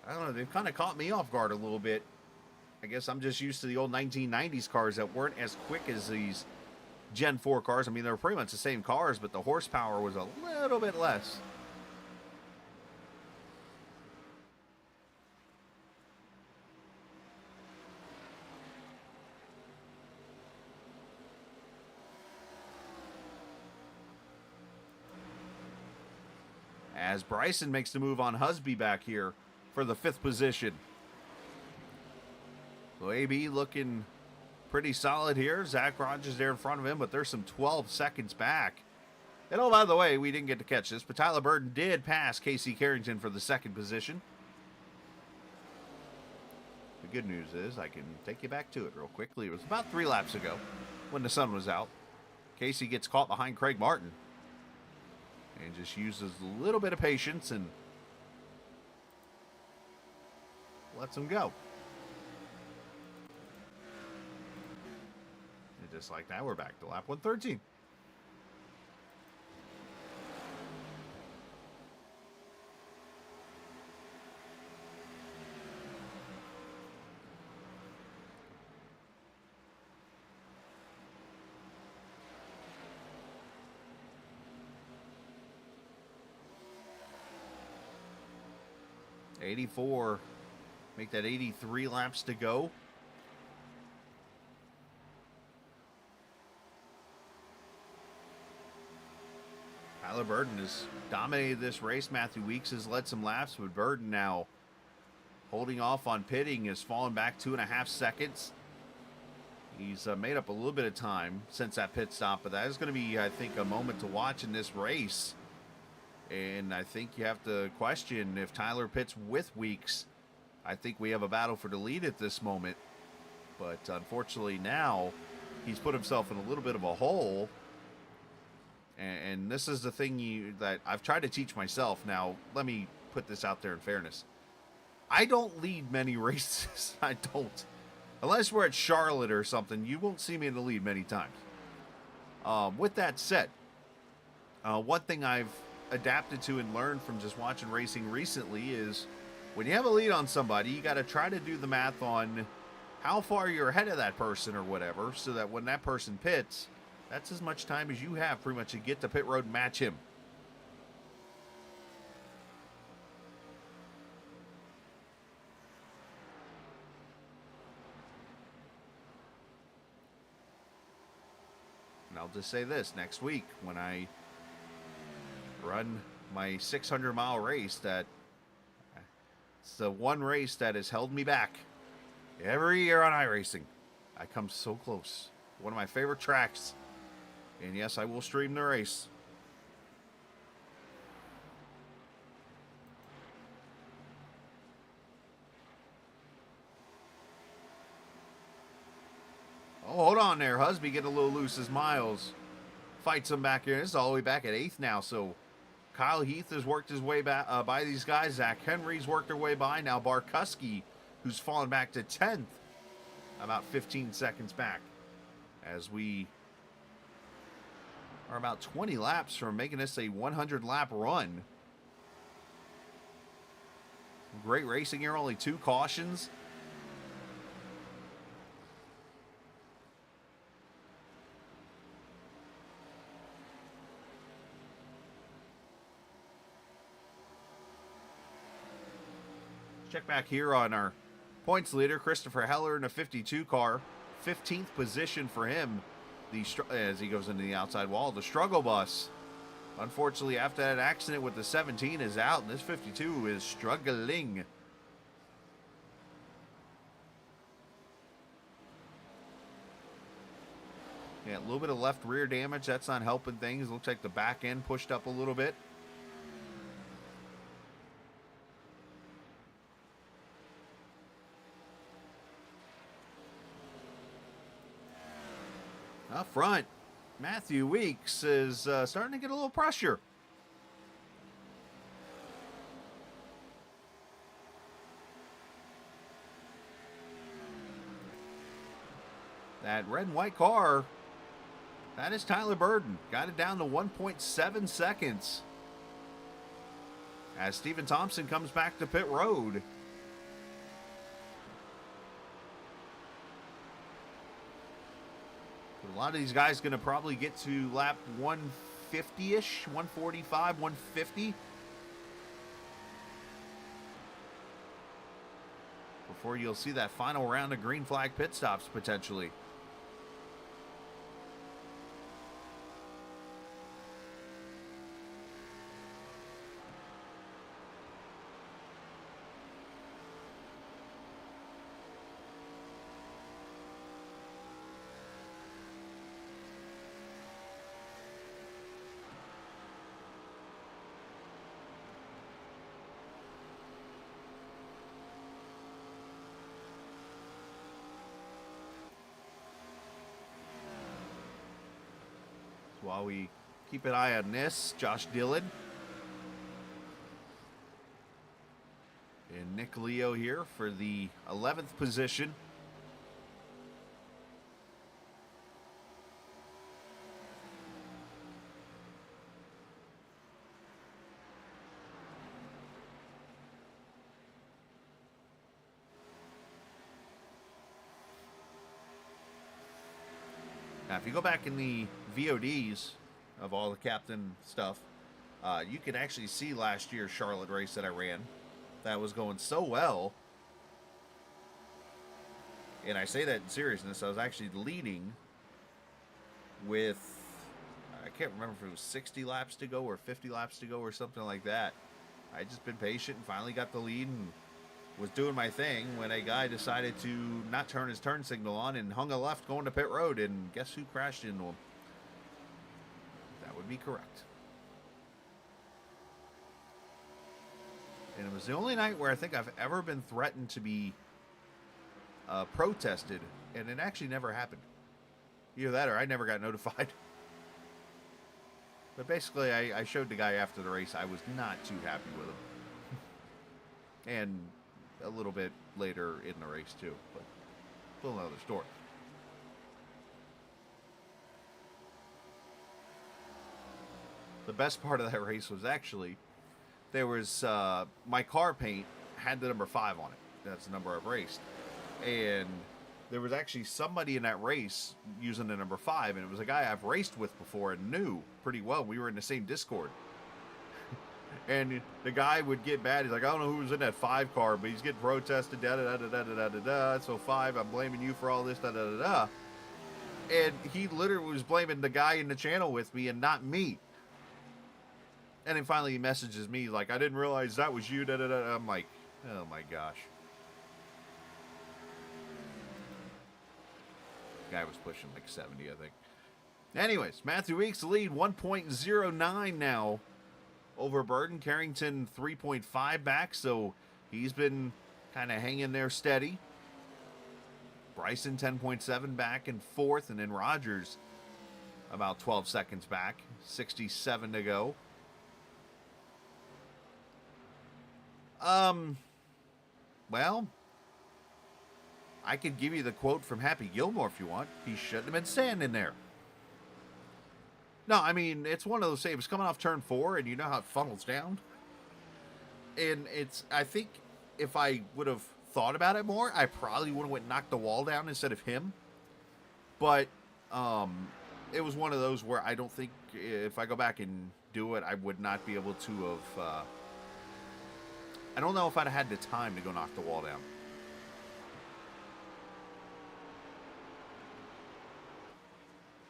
I don't know, they've kind of caught me off guard a little bit. I guess I'm just used to the old 1990s cars that weren't as quick as these Gen 4 cars. I mean, they were pretty much the same cars, but the horsepower was a little bit less. As Bryson makes the move on Husby back here for the 5th position. So AB looking pretty solid here. Zach Rogers there in front of him, but there's some 12 seconds back. And oh, by the way, we didn't get to catch this, but Tyler Burton did pass Casey Carrington for the 2nd position. The good news is I can take you back to it real quickly. It was about 3 laps ago when the sun was out. Casey gets caught behind Craig Martin and just uses a little bit of patience and lets him go. And just like that, we're back to lap 113. '84, make that 83 laps to go. Tyler Burton has dominated this race. Matthew Weeks has led some laps, but Burton now holding off on pitting has fallen back 2.5 seconds. He's made up a little bit of time since that pit stop, but that is going to be, I think, a moment to watch in this race. And I think you have to question if Tyler pits with Weeks. I think we have a battle for the lead at this moment. But unfortunately now, he's put himself in a little bit of a hole. And this is the thing that I've tried to teach myself. Now, let me put this out there in fairness. I don't lead many races. I don't. Unless we're at Charlotte or something, you won't see me in the lead many times. With that said, one thing I've adapted to and learned from just watching racing recently is when you have a lead on somebody, you got to try to do the math on how far you're ahead of that person or whatever, so that when that person pits, that's as much time as you have pretty much to get to pit road and match him. And I'll just say this, next week when I run my 600-mile race, that it's the one race that has held me back every year on iRacing. I come so close. One of my favorite tracks. And yes, I will stream the race. Oh, hold on there. Husby getting a little loose as Miles fights him back here. This is all the way back at 8th now, so Kyle Heath has worked his way back by these guys. Zach Henry's worked their way by. Now Barkuski, who's fallen back to 10th, about 15 seconds back, as we are about 20 laps from making this a 100-lap run. Great racing here, only 2 cautions. Check back here on our points leader, Christopher Heller in a 52 car. 15th position for him as he goes into the outside wall. The struggle bus, unfortunately, after that accident with the 17, is out, and this 52 is struggling. Yeah, a little bit of left rear damage. That's not helping things. Looks like the back end pushed up a little bit. Up front, Matthew Weeks is starting to get a little pressure. That red and white car, that is Tyler Burden. Got it down to 1.7 seconds. As Stephen Thompson comes back to pit road. A lot of these guys going to probably get to lap 150-ish, 145, 150. Before you'll see that final round of green flag pit stops potentially. While we keep an eye on this, Josh Dillon and Nick Leo here for the 11th position. Now, if you go back in the VODs of all the captain stuff, you can actually see last year's Charlotte race that I ran. That was going so well. And I say that in seriousness. I was actually leading with, I can't remember if it was 60 laps to go or 50 laps to go or something like that. I just been patient and finally got the lead and was doing my thing when a guy decided to not turn his turn signal on and hung a left going to pit road, and guess who crashed into him? That would be correct. And it was the only night where I think I've ever been threatened to be protested, and it actually never happened. Either that or I never got notified. But basically, I showed the guy after the race I was not too happy with him. And a little bit later in the race too, but a little other story. The best part of that race was actually there was my car paint had the number 5 on it. That's the number I've raced, and there was actually somebody in that race using the number 5, and it was a guy I've raced with before and knew pretty well. We were in the same Discord. And the guy would get mad. He's like, I don't know who was in that 5 car, but he's getting protested, da-da-da-da-da-da-da-da. So 5, I'm blaming you for all this, da-da-da-da. And he literally was blaming the guy in the channel with me and not me. And then finally he messages me like, I didn't realize that was you, da-da-da. I'm like, oh my gosh. Guy was pushing like 70, I think. Anyways, Matthew Weeks lead 1.09 now. Over Burden. Carrington 3.5 back, so he's been kind of hanging there steady. Bryson 10.7 back in 4th, and then Rogers about 12 seconds back, 67 to go. Well, I could give you the quote from Happy Gilmore if you want. He shouldn't have been standing there. No, I mean, it's one of those things. Coming off turn 4, and you know how it funnels down. And it's, I think if I would have thought about it more, I probably would have went and knocked the wall down instead of him. But it was one of those where I don't think if I go back and do it, I would not be able to have. I don't know if I'd have had the time to go knock the wall down.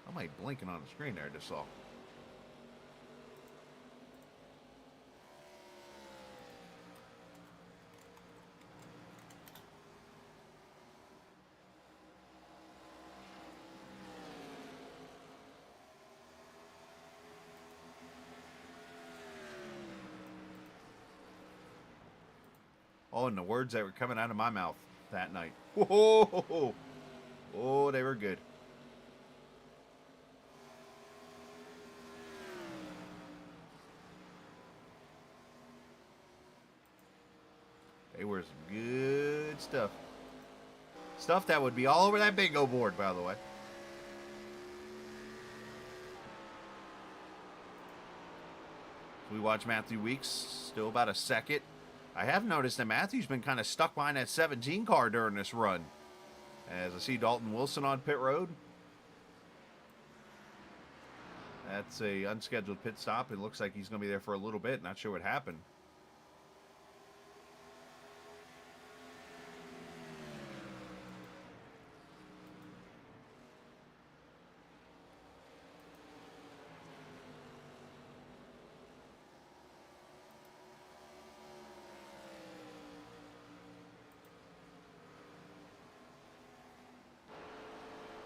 I'm like blinking on the screen there, I just saw. Oh, and the words that were coming out of my mouth that night. Whoa! Oh, they were good. were some good stuff. Stuff that would be all over that bingo board, by the way. We watch Matthew Weeks, still about a second. I have noticed that Matthew's been kind of stuck behind that 17 car during this run. As I see Dalton Wilson on pit road. That's a unscheduled pit stop. It looks like he's going to be there for a little bit. Not sure what happened.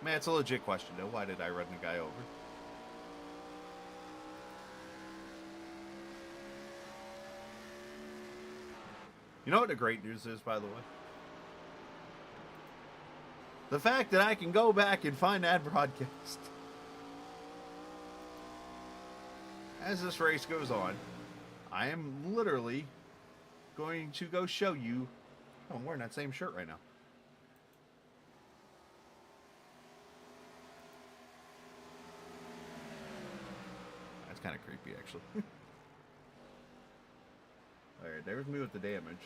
Man, it's a legit question, though. Why did I run the guy over? You know what the great news is, by the way? The fact that I can go back and find that broadcast. As this race goes on, I am literally going to go show you. Oh, I'm wearing that same shirt right now. That's kind of creepy, actually. Alright, there's me with the damage.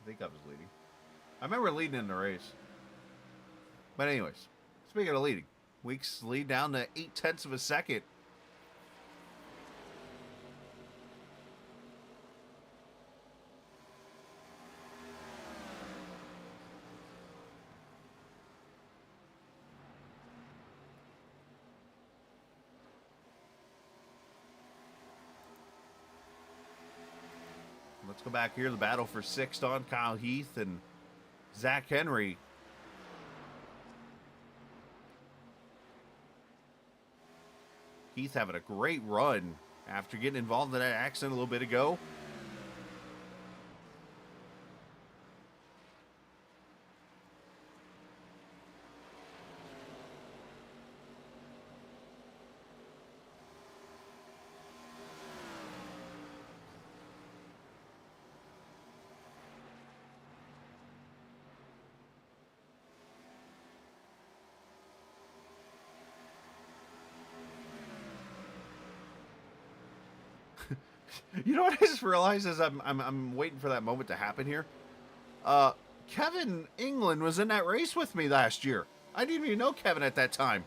I think I was leading. I remember leading in the race. But anyways, speaking of leading, Weeks lead down to 0.8 of a second. Let's go back here. The battle for sixth on Kyle Heath and Zach Henry. Heath having a great run after getting involved in that accident a little bit ago. You know what I just realized as I'm waiting for that moment to happen here? Kevin England was in that race with me last year. I didn't even know Kevin at that time.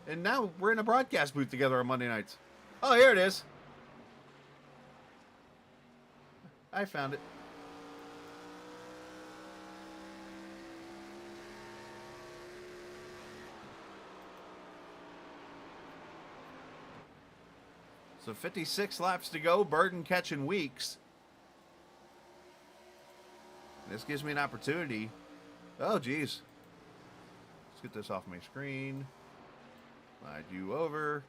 And now we're in a broadcast booth together on Monday nights. Oh, here it is. I found it. So 56 laps to go. Burden catching Weeks. This gives me an opportunity. Oh, geez. Let's get this off my screen. Slide you over.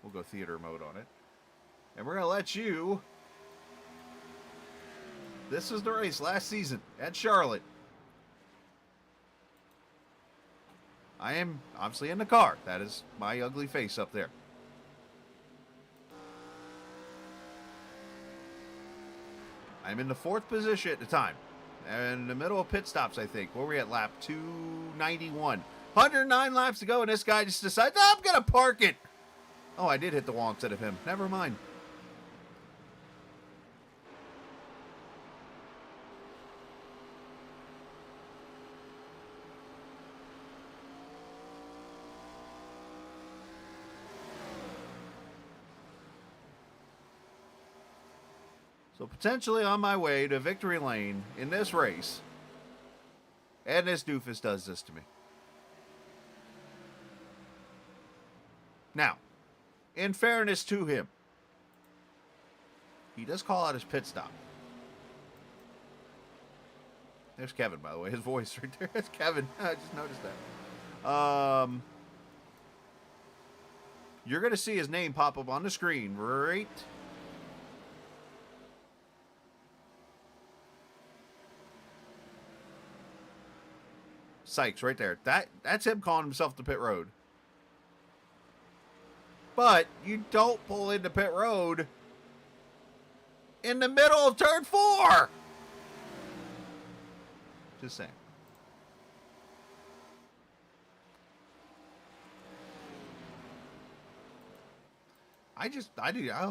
We'll go theater mode on it. And we're going to let you... This was the race last season at Charlotte. I am obviously in the car. That is my ugly face up there. I'm in the 4th position at the time. And in the middle of pit stops, I think. Where were we at? Lap 291. 109 laps to go, and this guy just decides, oh, I'm going to park it. Oh, I did hit the wall instead of him. Never mind. So potentially on my way to victory lane in this race. And this doofus does this to me. Now, in fairness to him, he does call out his pit stop. There's Kevin, by the way. His voice right there. That's Kevin. I just noticed that. You're going to see his name pop up on the screen right Sykes right there. That's him calling himself to pit road. But you don't pull into pit road in the middle of turn 4. Just saying. I'll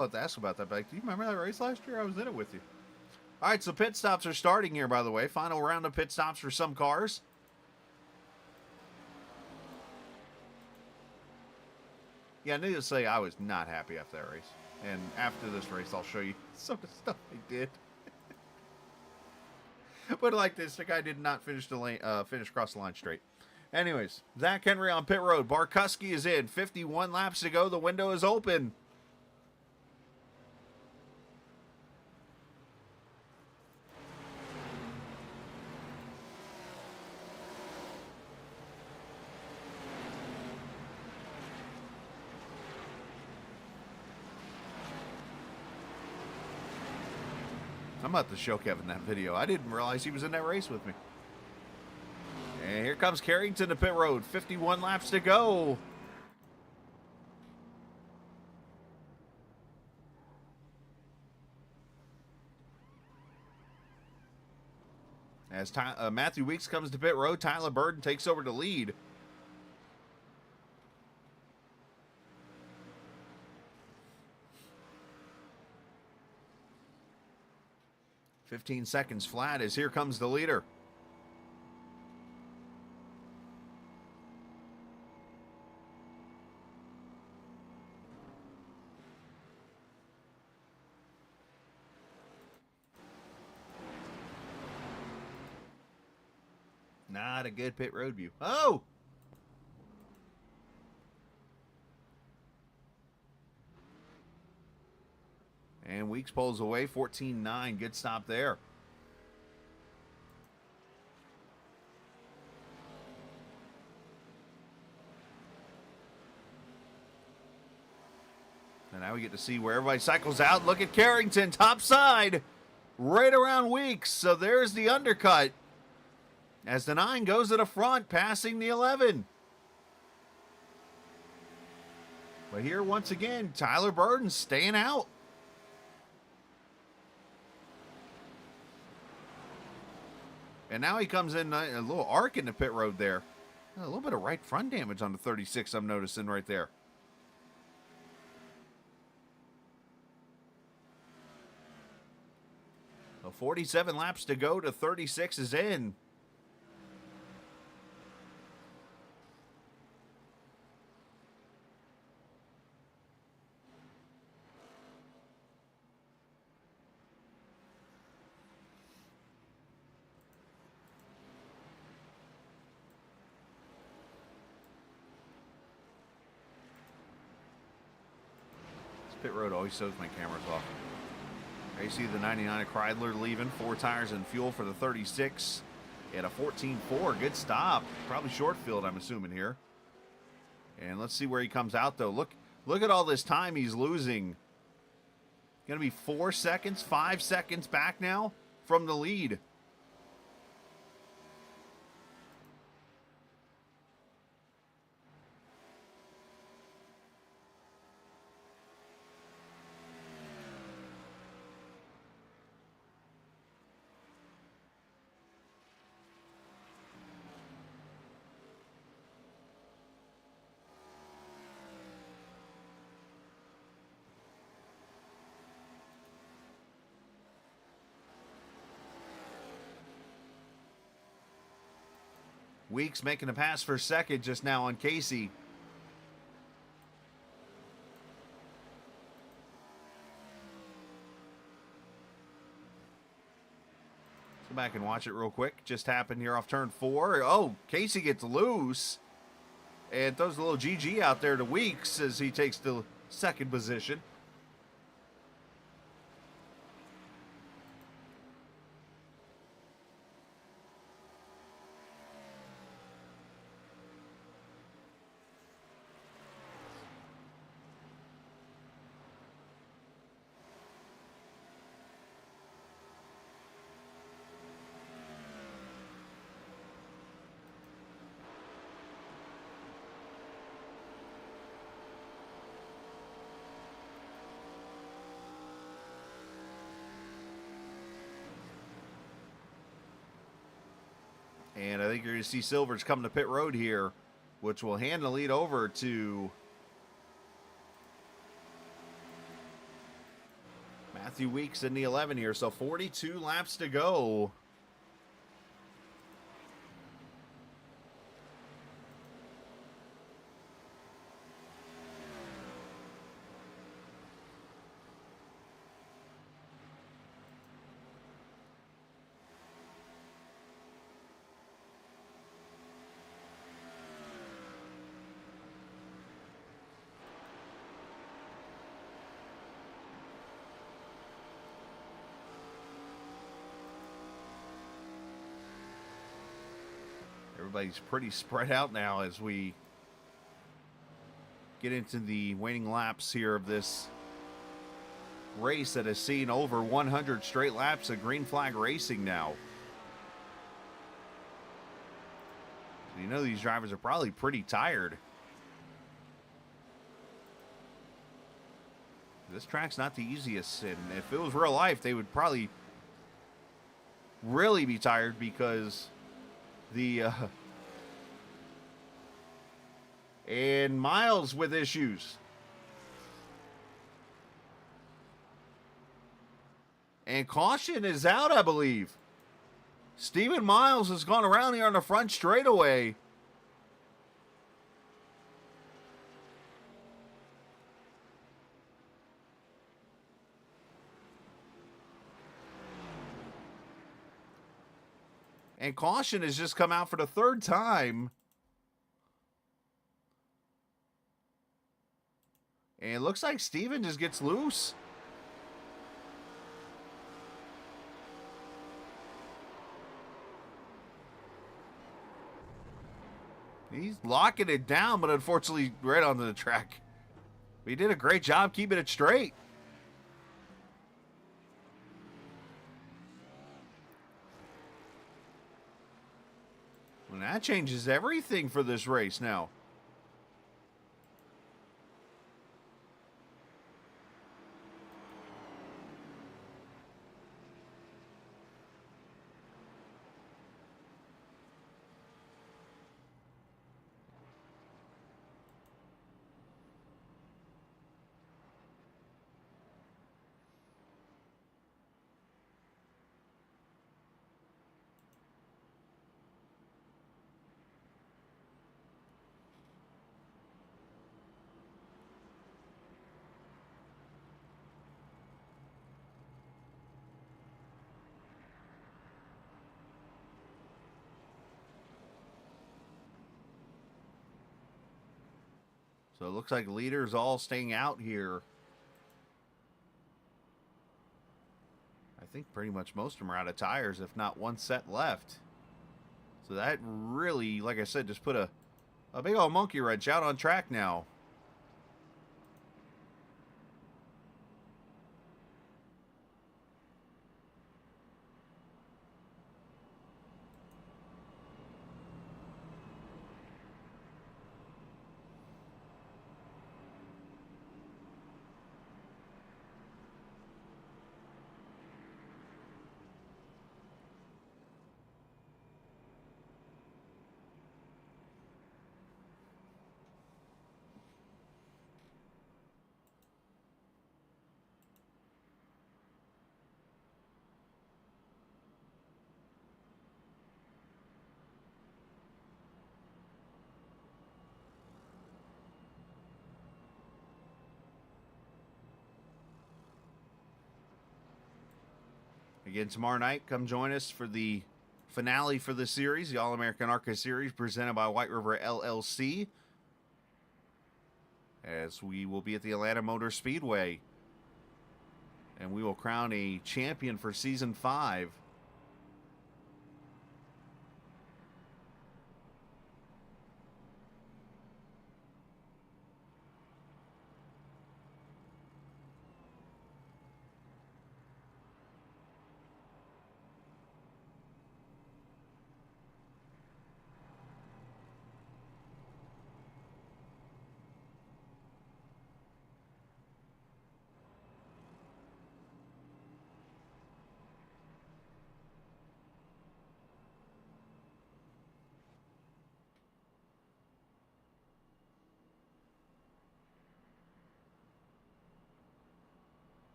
have to ask about that. But like, do you remember that race last year? I was in it with you. All right, so pit stops are starting here, by the way. Final round of pit stops for some cars. Yeah, needless to say, I was not happy after that race. And after this race, I'll show you some of the stuff I did. But like this, the guy did not finish the lane, finish across the line straight. Anyways, Zach Henry on pit road. Barkuski is in. 51 laps to go. The window is open. I'm about to show Kevin that video. I didn't realize he was in that race with me. And here comes Carrington to pit road. 51 laps to go. As Matthew Weeks comes to pit road, Tyler Burden takes over the lead. .15 flat as here comes the leader. Not a good pit road view. Oh! And Weeks pulls away, 14-9. Good stop there. And now we get to see where everybody cycles out. Look at Carrington, top side, right around Weeks. So there's the undercut as the 9 goes to the front, passing the 11. But here, once again, Tyler Burden staying out. And now he comes in a little arc in the pit road there. A little bit of right front damage on the 36 I'm noticing right there. So 47 laps to go to 36 is in. Pit road always shows my cameras off. There you see the 99 of Kreidler leaving. 4 tires and fuel for the 36. At a 14.4. Good stop. Probably short field, I'm assuming here. And let's see where he comes out, though. Look at all this time he's losing. Going to be 4 seconds, 5 seconds back now from the lead. Weeks making a pass for second just now on Casey. Let's go back and watch it real quick. Just happened here off turn 4. Oh, Casey gets loose and throws a little GG out there to Weeks as he takes the second position. And I think you're going to see Silvers come to pit road here, which will hand the lead over to Matthew Weeks in the 11 here. So 42 laps to go. Everybody's pretty spread out now as we get into the waning laps here of this race that has seen over 100 straight laps of green flag racing now. So you know these drivers are probably pretty tired. This track's not the easiest, and if it was real life, they would probably really be tired because the and Miles with issues. And caution is out, I believe. Stephen Miles has gone around here on the front straightaway. And caution has just come out for the third time. And it looks like Steven just gets loose. He's locking it down, but unfortunately right onto the track. But he did a great job keeping it straight. And that changes everything for this race now. So it looks like leaders all staying out here. I think pretty much most of them are out of tires, if not one set left. So that really, like I said, just put a big old monkey wrench out on track now. Again, tomorrow night, come join us for the finale for the series, the All American ARCA Series, presented by Whiteriver LLC, as we will be at the Atlanta Motor Speedway, and we will crown a champion for Season 5.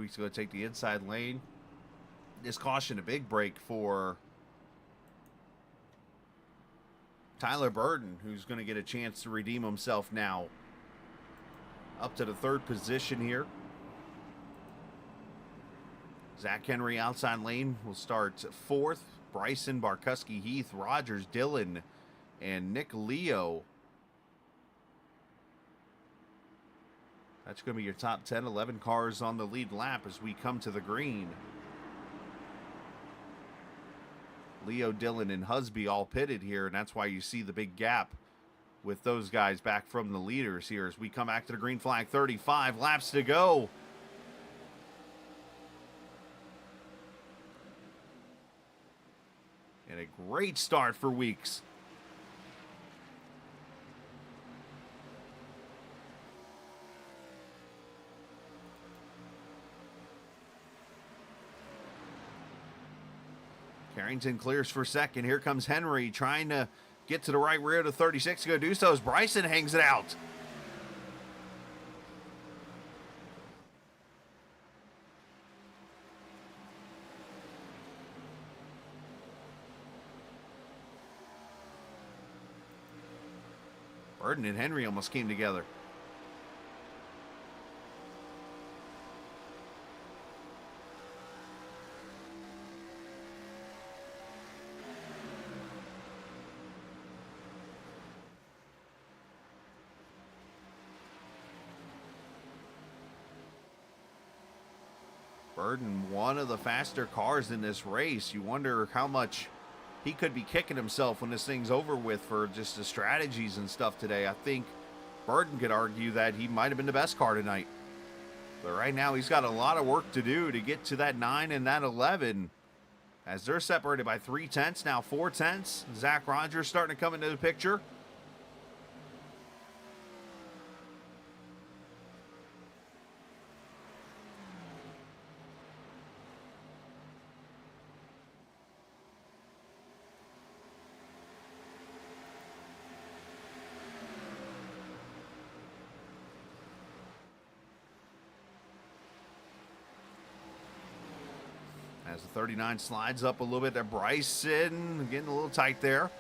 He's going to take the inside lane. This caution, a big break for Tyler Burton, who's going to get a chance to redeem himself now. Up to the 3rd position here. Zach Henry outside lane will start 4th. Bryson, Barkuski, Heath, Rogers, Dillon, and Nick Leo. That's going to be your top 10. 11 cars on the lead lap as we come to the green. Leo, Dillon, and Husby all pitted here, and that's why you see the big gap with those guys back from the leaders here as we come back to the green flag. 35 laps to go. And a great start for Weeks. Carrington clears for second. Here comes Henry trying to get to the right rear of the 36 to go do so as Bryson hangs it out. Burton and Henry almost came together. Burton, one of the faster cars in this race. You wonder how much he could be kicking himself when this thing's over with for just the strategies and stuff today. I think Burton could argue that he might have been the best car tonight. But right now he's got a lot of work to do to get to that 9 and that 11. As they're separated by 3/10, now 4/10. Zach Rogers starting to come into the picture. As the 39 slides up a little bit there, Bryson getting a little tight there.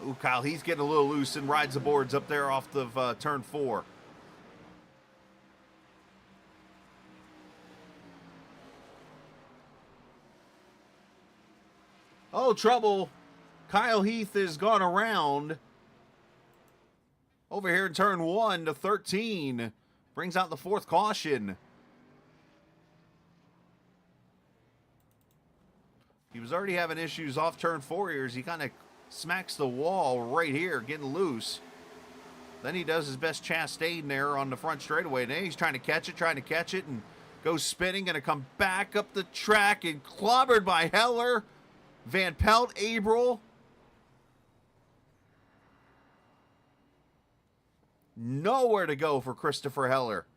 Ooh, Kyle, he's getting a little loose and rides the boards up there off of turn 4. Oh, trouble. Kyle Heath has gone around over here in turn 1 to 13. Brings out the 4th caution. He was already having issues off turn 4 here as he kind of smacks the wall right here, getting loose. Then he does his best Chastain there on the front straightaway. Then he's trying to catch it, and goes spinning. Going to come back up the track and clobbered by Heller, Van Pelt, Abril. Nowhere to go for Christopher Heller.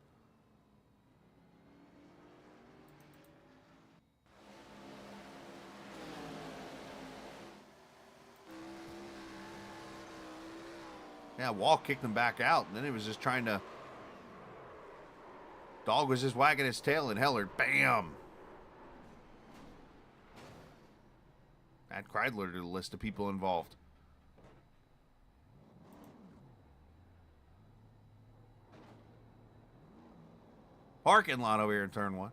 Yeah, Wall kicked him back out, and then he was just trying to... Dog was just wagging his tail, and Heller, bam! Add Kreidler to the list of people involved. Parking lot over here in turn 1.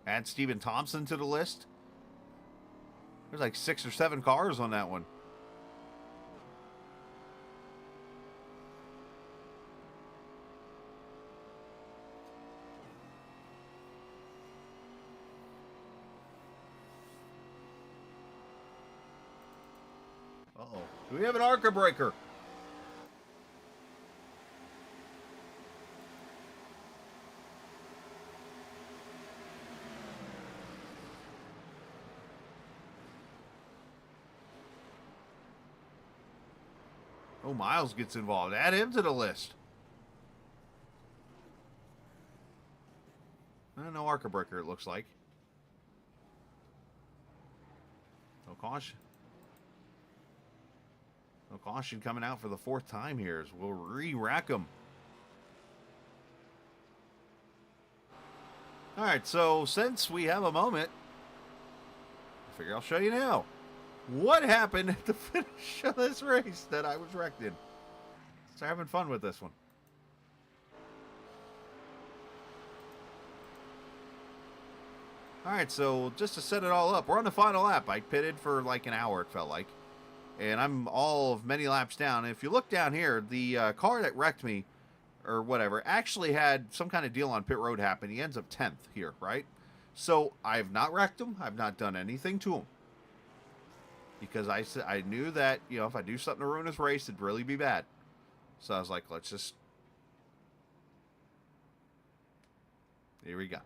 Add Steven Thompson to the list. There's like 6 or 7 cars on that one. Uh-oh. Do we have an ARCA breaker? Oh, Miles gets involved. Add him to the list. No ARCA breaker, it looks like. No caution. No caution coming out for the 4th time here as we'll re-rack them. Alright, so since we have a moment, I figure I'll show you now. What happened at the finish of this race that I was wrecked in? So having fun with this one. Alright, so just to set it all up, we're on the final lap. I pitted for like an hour, it felt like. And I'm all of many laps down. And if you look down here, the car that wrecked me, or whatever, actually had some kind of deal on pit road happen. He ends up 10th here, right? So I've not wrecked him. I've not done anything to him. Because I knew that, you know, if I do something to ruin his race, it'd really be bad. So I was like, let's just... Here we go.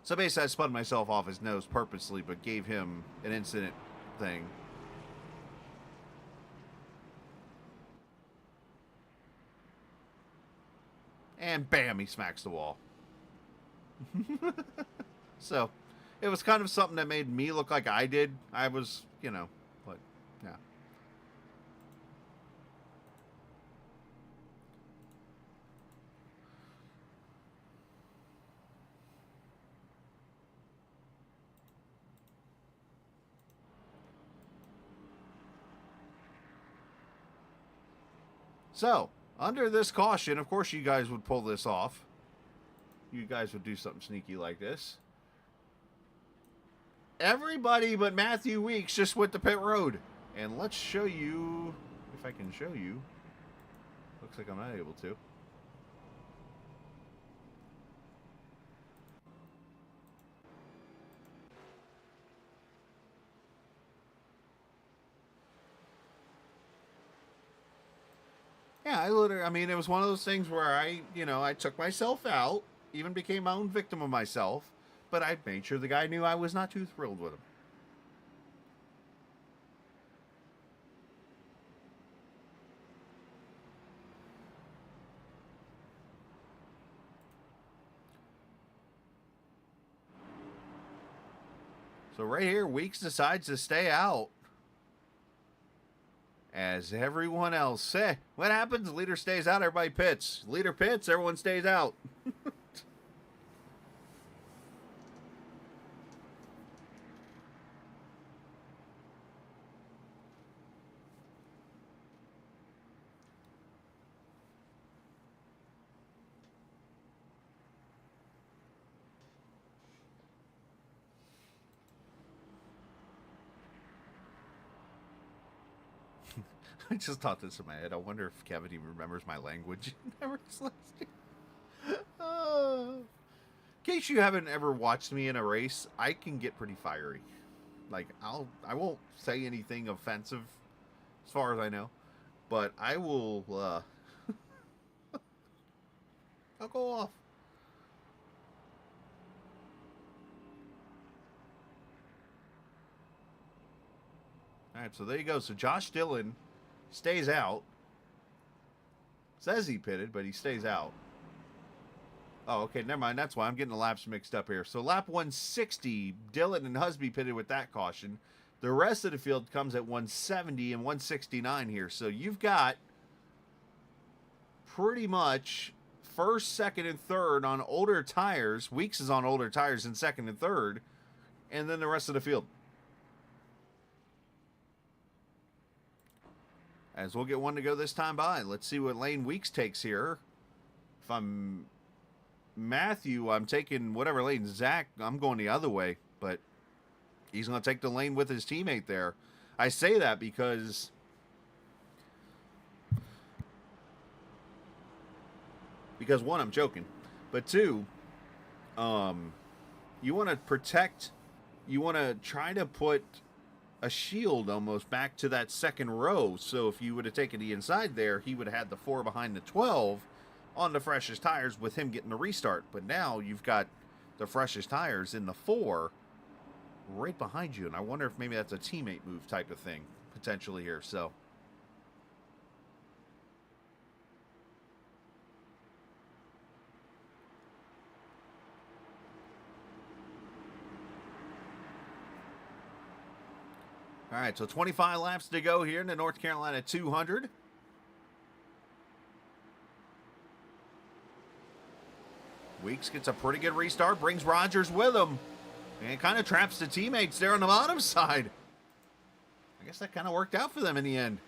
So basically, I spun myself off his nose purposely, but gave him an incident thing. And bam, he smacks the wall. So, it was kind of something that made me look like I did. I was, you know, but, yeah. So, under this caution, of course you guys would pull this off. You guys would do something sneaky like this. Everybody but Matthew Weeks just went to pit road. And let's show you, if I can show you. Looks like I'm not able to. Yeah, I mean, it was one of those things where I took myself out, even became my own victim of myself, but I made sure the guy knew I was not too thrilled with him. So right here, Weeks decides to stay out. As everyone else say, what happens? Leader stays out, everybody pits. Leader pits, everyone stays out. I just thought this in my head. I wonder if Kevin even remembers my language. Never In case you haven't ever watched me in a race, I can get pretty fiery. Like, I won't say anything offensive as far as I know, but I will I'll go off. Alright, so there you go. So Josh Dillon stays out. Says he pitted, but he stays out. Oh, okay, never mind. That's why I'm getting the laps mixed up here. So lap 160, Dillon and Husby pitted with that caution. The rest of the field comes at 170 and 169 here. So you've got pretty much first, second, and third on older tires. Weeks is on older tires in second and third. And then the rest of the field. As we'll get one to go this time by. Let's see what lane Weeks takes here. If I'm Matthew, I'm taking whatever lane. Zach, I'm going the other way. But he's going to take the lane with his teammate there. I say that because one, I'm joking. But two, you want to protect, you want to try to put a shield almost back to that second row. So if you would have taken the inside there, he would have had the 4 behind the 12, on the freshest tires with him getting the restart. But now you've got the freshest tires in the 4 right behind you. And I wonder if maybe that's a teammate move type of thing potentially here. So all right, so 25 laps to go here in the North Carolina 200. Weeks gets a pretty good restart, brings Rogers with him, and kind of traps the teammates there on the bottom side. I guess that kind of worked out for them in the end.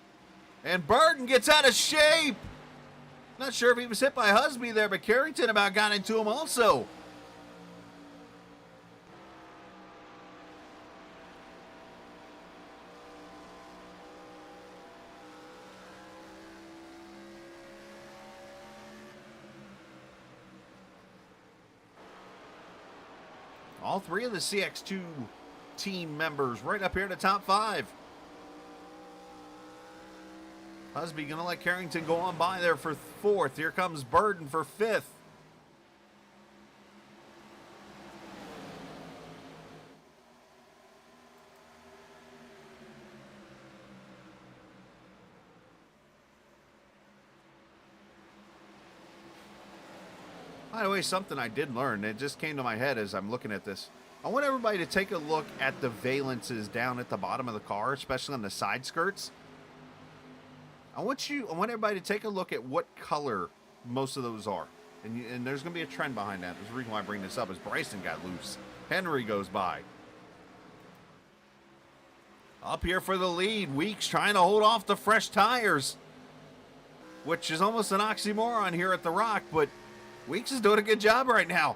And Burton gets out of shape. Not sure if he was hit by Husby there, but Carrington about got into him also. All 3 of the CX2 team members right up here in the top 5. Husby going to let Carrington go on by there for 4th. Here comes Burden for 5th. By the way, something I did learn, it just came to my head as I'm looking at this. I want everybody to take a look at the valences down at the bottom of the car, especially on the side skirts. I want everybody to take a look at what color most of those are. And there's going to be a trend behind that. There's a reason why I bring this up is Bryson got loose. Henry goes by. Up here for the lead. Weeks trying to hold off the fresh tires, which is almost an oxymoron here at the Rock, but Weeks is doing a good job right now.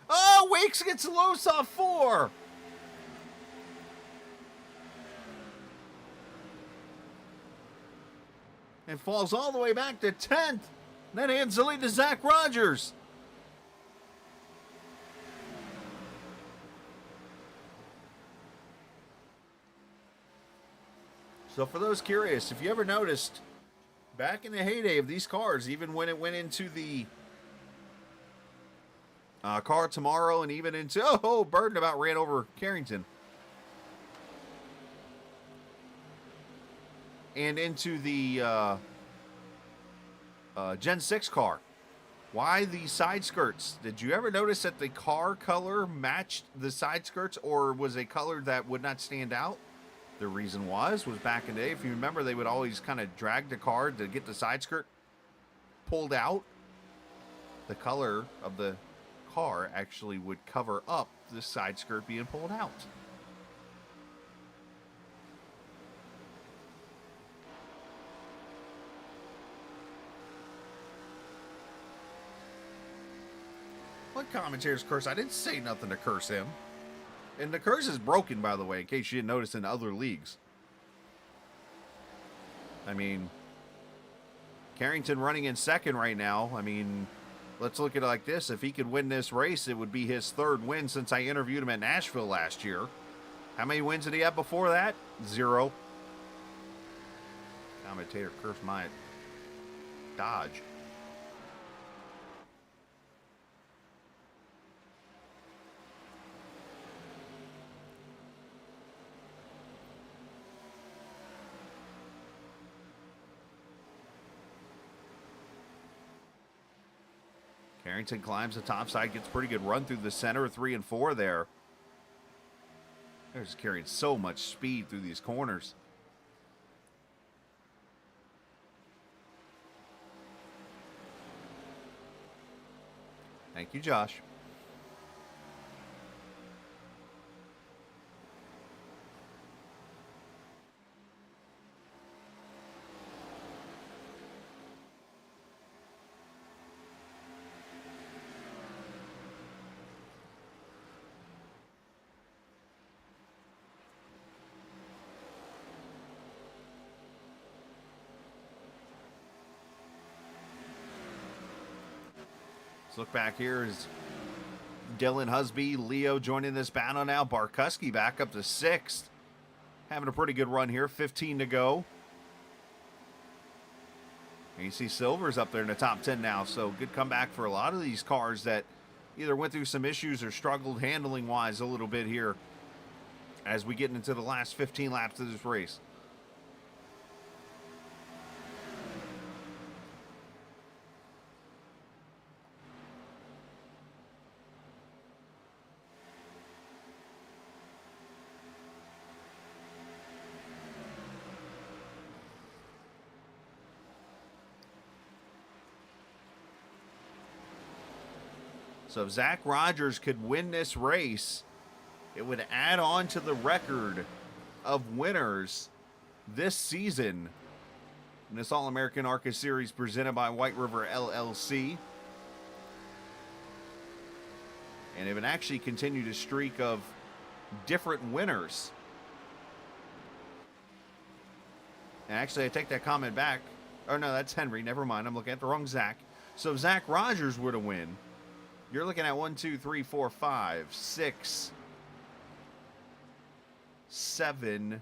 Oh, Weeks gets loose off 4. And falls all the way back to 10th. Then hands the lead to Zach Rogers. So for those curious, if you ever noticed, back in the heyday of these cars, even when it went into the car tomorrow and even into, Burton about ran over Carrington. And into the Gen 6 car. Why the side skirts? Did you ever notice that the car color matched the side skirts, or was a color that would not stand out? The reason was back in the day, if you remember, they would always kind of drag the car to get the side skirt pulled out. The color of the car actually would cover up the side skirt being pulled out. What commentators curse? I didn't say nothing to curse him. And the curse is broken, by the way, in case you didn't notice in other leagues. I mean, Carrington running in 2nd right now. I mean, let's look at it like this. If he could win this race, it would be his 3rd win since I interviewed him at Nashville last year. How many wins did he have before that? 0. Commentator curse my Dodge. Carrington climbs the top side, gets pretty good run through the center, 3 and 4 there. They're just carrying so much speed through these corners. Thank you, Josh. Let's look back here is Dylan Husby, Leo joining this battle now. Barkuski back up to 6th. having a pretty good run here. 15 to go. And you see Silver's up there in the top 10 now, so good comeback for a lot of these cars that either went through some issues or struggled handling-wise a little bit here as we get into the last 15 laps of this race. So if Zach Rogers could win this race, it would add on to the record of winners this season in this All American ARCA Series presented by Whiteriver LLC. And it would actually continue the streak of different winners. And actually, I take that comment back. Oh, no, that's Henry. Never mind. I'm looking at the wrong Zach. So if Zach Rogers were to win, you're looking at 1, 2, 3, 4, 5, 6, 7.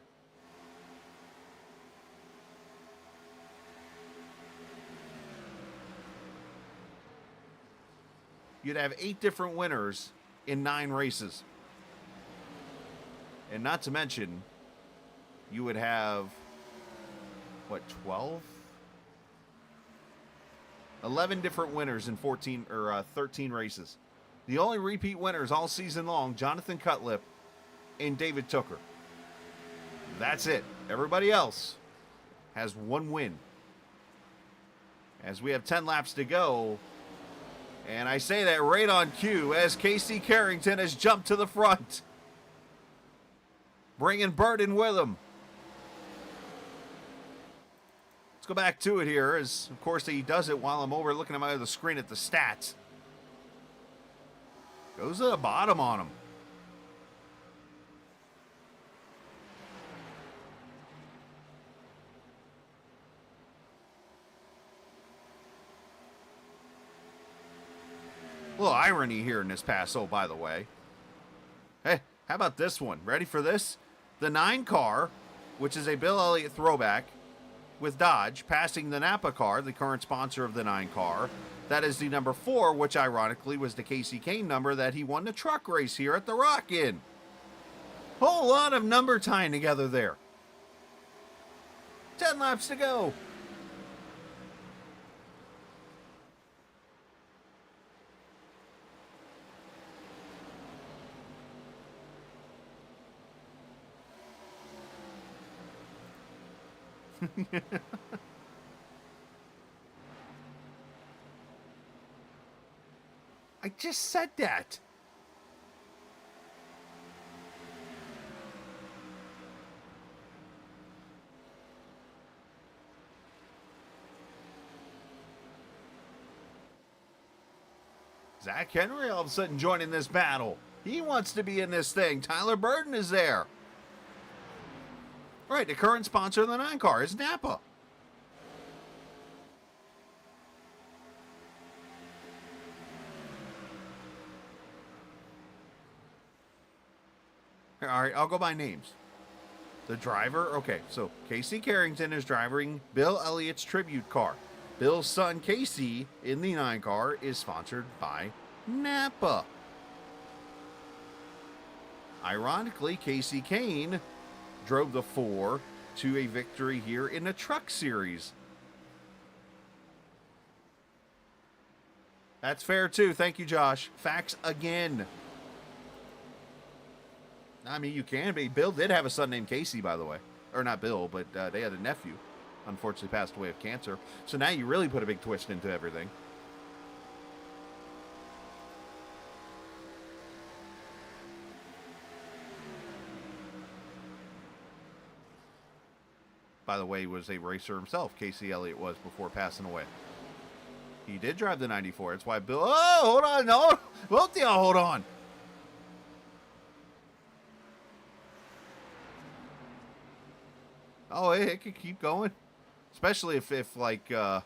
You'd have 8 different winners in 9 races. And not to mention, you would have, what, 12? 11 different winners in 14 or 13 races. The only repeat winners all season long, Jonathan Cutlip and David Tooker. That's it. Everybody else has 1 win. As we have 10 laps to go, and I say that right on cue as Casey Carrington has jumped to the front, bringing Burden with him. Let's go back to it here, as of course he does it while I'm over looking at my other screen at the stats. Goes to the bottom on him. A little irony here in this pass, oh, by the way. Hey, how about this one? Ready for this? The 9 car, which is a Bill Elliott throwback, with Dodge, passing the Napa car, the current sponsor of the 9 car. That is the number 4, which ironically was the Casey Kane number that he won the truck race here at the Rockin'. Whole lot of number tying together there. 10 laps to go. I just said that. Zach Henry all of a sudden joining this battle. He wants to be in this thing. Tyler Burden is there. Right, the current sponsor of the 9 car is Napa. All right, I'll go by names. The driver, okay, so Casey Carrington is driving Bill Elliott's tribute car. Bill's son, Casey, in the 9 car, is sponsored by Napa. Ironically, Casey Kane drove the 4 to a victory here in the Truck Series. That's fair, too. Thank you, Josh. Facts again. I mean, you can be. Bill did have a son named Casey, by the way. Or not Bill, but they had a nephew. Unfortunately passed away of cancer. So now you really put a big twist into everything. By the way, he was a racer himself, Casey Elliott was, before passing away. He did drive the 94. That's why Bill... Oh, hold on. No, both of y'all hold on. Oh, it could keep going. Especially if like, if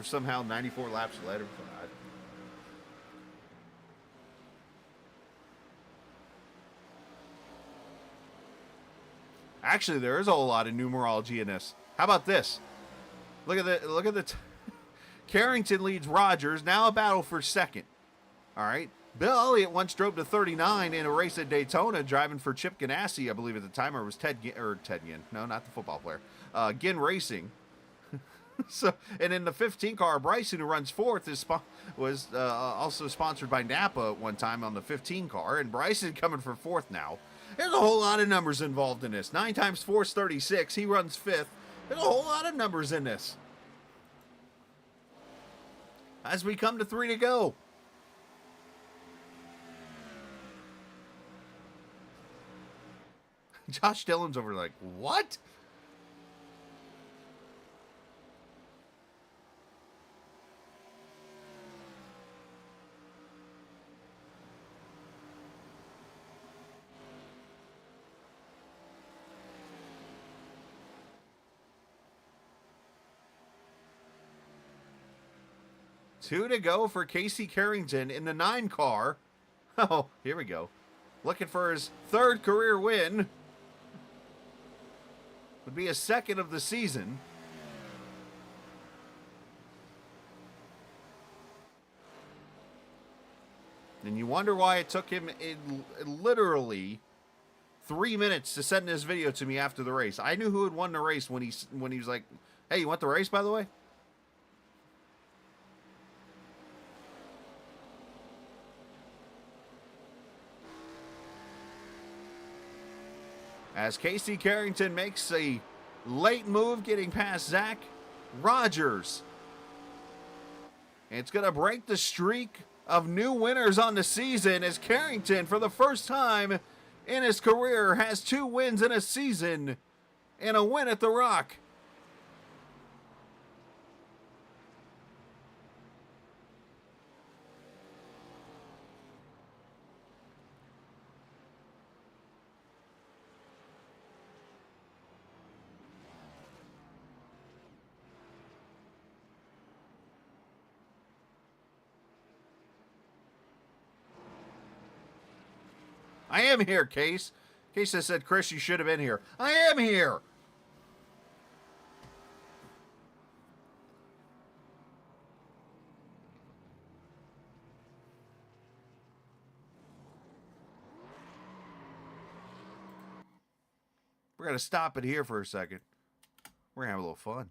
somehow 94 laps later. Actually, there is a whole lot of numerology in this. How about this? Look at the Carrington leads Rogers, now a battle for second. All right. Bill Elliott once drove to 39 in a race at Daytona, driving for Chip Ganassi, I believe at the time, or it was Ted Ginn. No, not the football player. Ginn Racing. So, and in the 15 car, Bryson, who runs fourth, was also sponsored by Napa at one time on the 15 car, and Bryson coming for fourth now. There's a whole lot of numbers involved in this. 9 times 4 is 36. He runs fifth. There's a whole lot of numbers in this. As we come to 3 to go. Josh Dillon's over like, what? Two to go for Casey Carrington in the 9 car. Oh, here we go. Looking for his 3rd career win. Would be a 2nd of the season. And you wonder why it took him literally 3 minutes to send this video to me after the race. I knew who had won the race when he was like, "Hey, you want the race, by the way?" As Casey Carrington makes a late move getting past Zach Rogers. And it's going to break the streak of new winners on the season as Carrington, for the first time in his career, has 2 wins in a season and a win at the Rock. I am here, Case. Case has said, "Chris, you should have been here." I am here. We're going to stop it here for a second. We're going to have a little fun.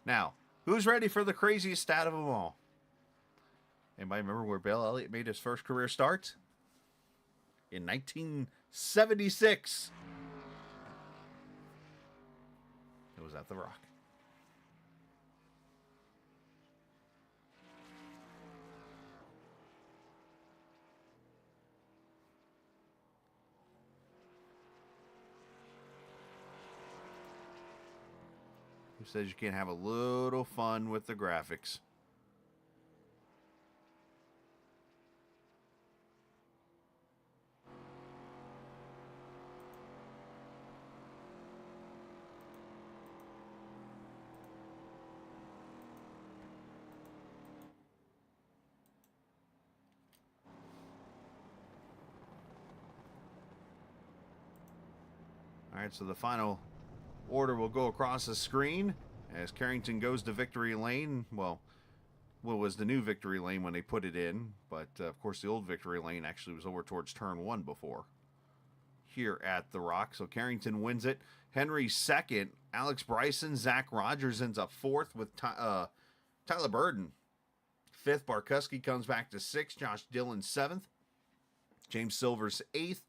Now, who's ready for the craziest stat of them all? Anybody remember where Bill Elliott made his first career start? In 1976. It was at the Rock. Who says you can't have a little fun with the graphics? All right, so the final order will go across the screen as Carrington goes to victory lane. Well, what was the new victory lane when they put it in, but of course the old victory lane actually was over towards turn 1 before here at the Rock. So Carrington wins it. Henry 2nd, Alex Bryson, Zach Rogers ends up 4th with Tyler Burden 5th. Barkuski comes back to 6th. Josh Dillon 7th. James Silver's 8th.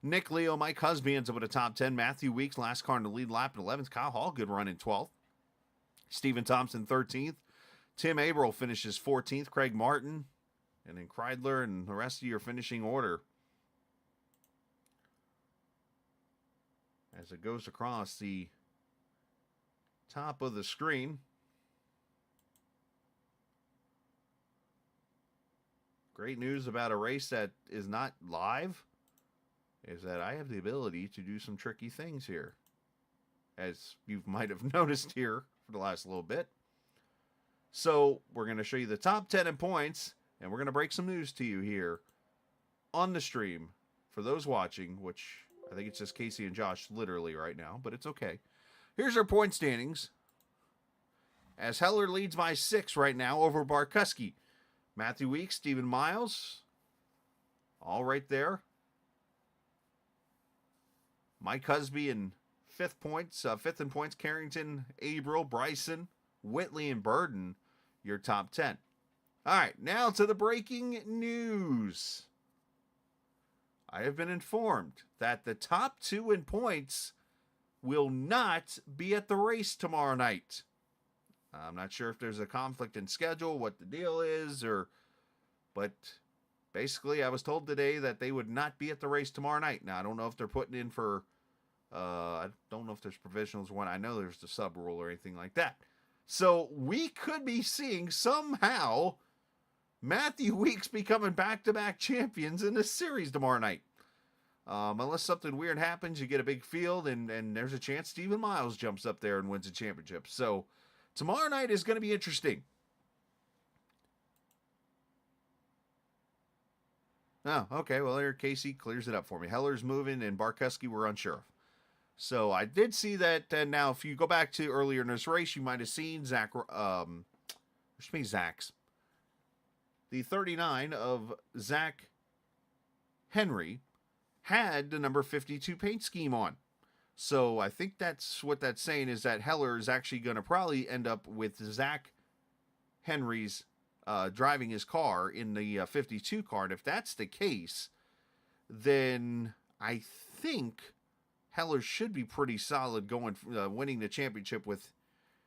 Nick Leo, Mike Husby ends up with a top 10. Matthew Weeks, last car in the lead lap at 11th. Kyle Hall, good run in 12th. Stephen Thompson, 13th. Tim Averill finishes 14th. Craig Martin, and then Kreidler and the rest of your finishing order. as it goes across the top of the screen. Great news about a race that is not live is that I have the ability to do some tricky things here, as you might have noticed here for the last little bit. So we're going to show you the top 10 in points, and we're going to break some news to you here on the stream for those watching, which I think it's just Casey and Josh literally right now, but it's okay. Here's our point standings, as Heller leads by 6 right now over Barkuski. Matthew Weeks, Stephen Miles, all right there. Mike Husby in fifth in points. Carrington, Abril, Bryson, Whitley, and Burden, your top 10. All right, now to the breaking news. I have been informed that the top 2 in points will not be at the race tomorrow night. I'm not sure if there's a conflict in schedule, what the deal is, but basically I was told today that they would not be at the race tomorrow night. Now, I don't know if they're putting in for, I don't know if there's provisionals one. I know there's the sub rule or anything like that. So we could be seeing somehow Matthew Weeks becoming back-to-back champions in this series tomorrow night. Unless something weird happens, you get a big field, and there's a chance Stephen Miles jumps up there and wins a championship. So tomorrow night is going to be interesting. Oh, okay. Well, there Casey clears it up for me. Heller's moving, and Barkuski we're unsure of. So I did see that. Now, if you go back to earlier in this race, you might have seen Zach's. The 39 of Zach Henry had the number 52 paint scheme on. So I think that's what that's saying, is that Heller is actually going to probably end up with Zach Henry's driving his car in the 52 car. And if that's the case, then I think Heller should be pretty solid going winning the championship with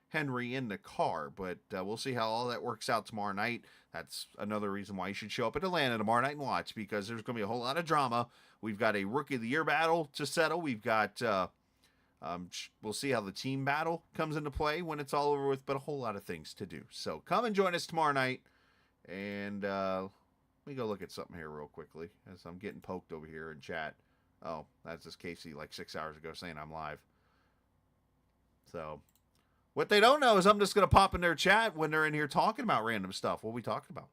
Henry in the car. But we'll see how all that works out tomorrow night. That's another reason why you should show up at Atlanta tomorrow night and watch, because there's going to be a whole lot of drama. We've got a Rookie of the Year battle to settle. We've got, we'll see how the team battle comes into play when it's all over with, but a whole lot of things to do. So come and join us tomorrow night. And let me go look at something here real quickly, as I'm getting poked over here in chat. Oh, that's just Casey like 6 hours ago saying I'm live. So what they don't know is I'm just going to pop in their chat when they're in here talking about random stuff. What are we talking about?